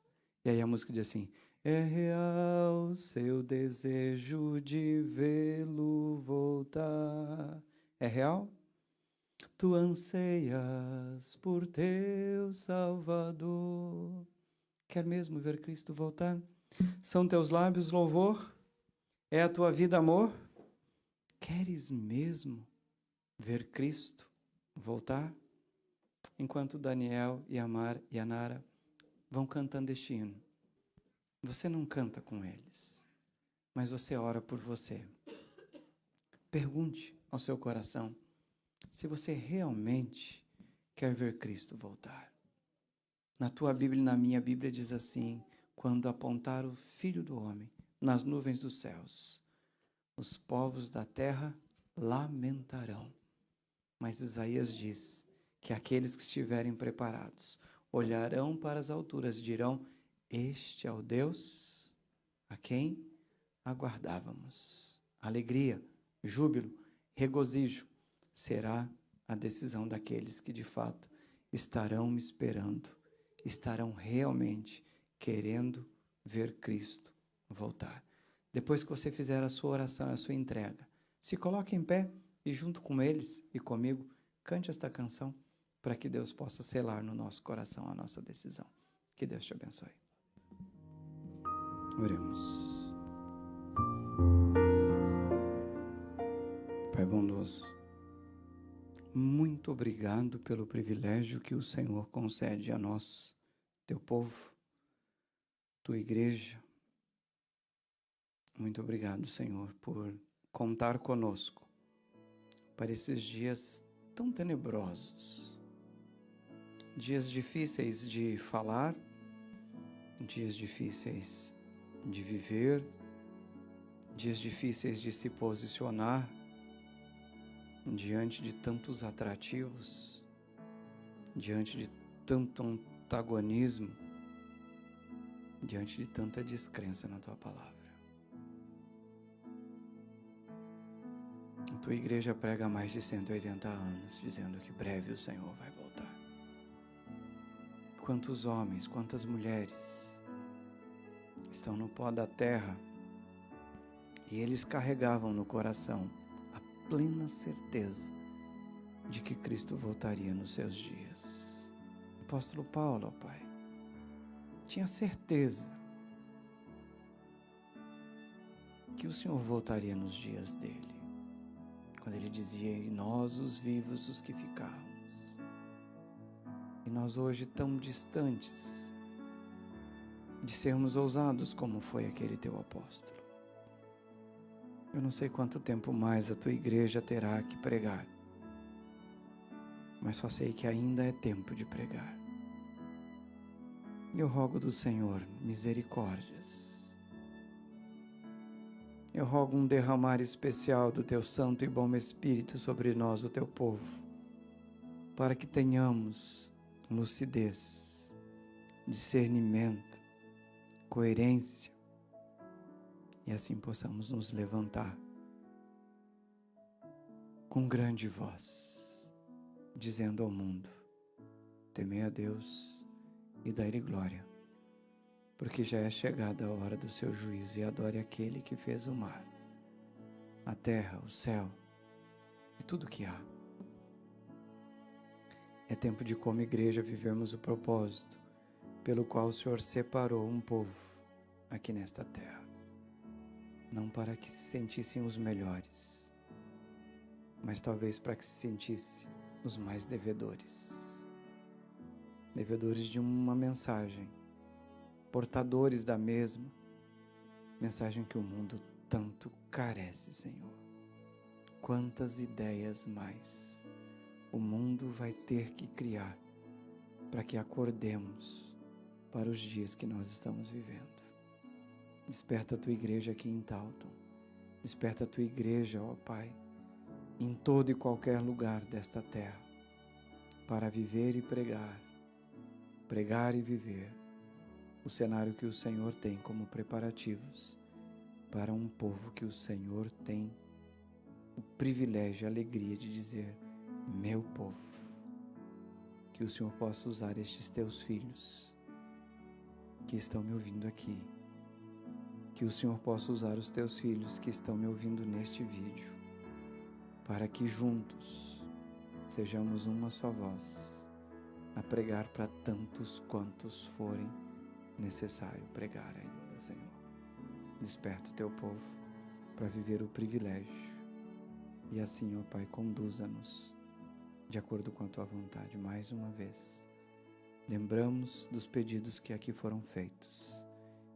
E aí a música diz assim: é real seu desejo de vê-lo voltar. É real? Tu anseias por teu Salvador. Quer mesmo ver Cristo voltar? São teus lábios louvor? É a tua vida amor? Queres mesmo ver Cristo voltar? Enquanto Daniel e Amar e Anara vão cantando este hino, você não canta com eles, mas você ora por você. Pergunte ao seu coração se você realmente quer ver Cristo voltar. Na tua Bíblia e na minha Bíblia diz assim: quando apontar o Filho do Homem nas nuvens dos céus, os povos da terra lamentarão. Mas Isaías diz que aqueles que estiverem preparados olharão para as alturas e dirão: este é o Deus a quem aguardávamos. Alegria, júbilo, regozijo será a decisão daqueles que de fato estarão me esperando, estarão realmente querendo ver Cristo voltar. Depois que você fizer a sua oração, a sua entrega, se coloque em pé e junto com eles e comigo, cante esta canção para que Deus possa selar no nosso coração a nossa decisão. Que Deus te abençoe. Oremos. Pai bondoso, muito obrigado pelo privilégio que o Senhor concede a nós, teu povo, tua igreja. Muito obrigado, Senhor, por contar conosco para esses dias tão tenebrosos, dias difíceis de falar, dias difíceis de viver, dias difíceis de se posicionar diante de tantos atrativos, diante de tanto antagonismo, diante de tanta descrença na tua palavra. A tua igreja prega há mais de 180 anos, dizendo que breve o Senhor vai voltar. Quantos homens, quantas mulheres estão no pó da terra e eles carregavam no coração a plena certeza de que Cristo voltaria nos seus dias. O apóstolo Paulo, ó Pai, tinha certeza que o Senhor voltaria nos dias dele, quando ele dizia: e nós os vivos, os que ficarmos, e nós hoje tão distantes de sermos ousados como foi aquele teu apóstolo. Eu não sei quanto tempo mais a tua igreja terá que pregar, mas só sei que ainda é tempo de pregar. Eu rogo do Senhor misericórdias. Eu rogo um derramar especial do teu Santo e bom Espírito sobre nós, o teu povo, para que tenhamos lucidez, discernimento, coerência, e assim possamos nos levantar com grande voz, dizendo ao mundo: temei a Deus e dai-lhe glória, porque já é chegada a hora do seu juízo, e adore aquele que fez o mar, a terra, o céu e tudo o que há. É tempo de, como igreja, vivermos o propósito pelo qual o Senhor separou um povo aqui nesta terra, não para que se sentissem os melhores, mas talvez para que se sentissem os mais devedores de uma mensagem, portadores da mesma mensagem que o mundo tanto carece, Senhor. Quantas ideias mais o mundo vai ter que criar para que acordemos para os dias que nós estamos vivendo. Desperta a tua igreja aqui em Taunton. Desperta a tua igreja, ó Pai, em todo e qualquer lugar desta terra, para viver e pregar, pregar e viver o cenário que o Senhor tem como preparativos para um povo que o Senhor tem o privilégio e a alegria de dizer: meu povo. Que o Senhor possa usar estes teus filhos que estão me ouvindo aqui, que o Senhor possa usar os teus filhos que estão me ouvindo neste vídeo, para que juntos sejamos uma só voz a pregar para tantos quantos forem necessário pregar ainda, Senhor. Desperta o teu povo para viver o privilégio, e assim, ó Pai, conduza-nos de acordo com a tua vontade. Mais uma vez, lembramos dos pedidos que aqui foram feitos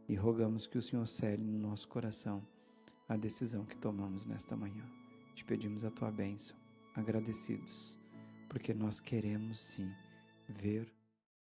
e rogamos que o Senhor cele no nosso coração a decisão que tomamos nesta manhã. Te pedimos a tua bênção, agradecidos, porque nós queremos sim ver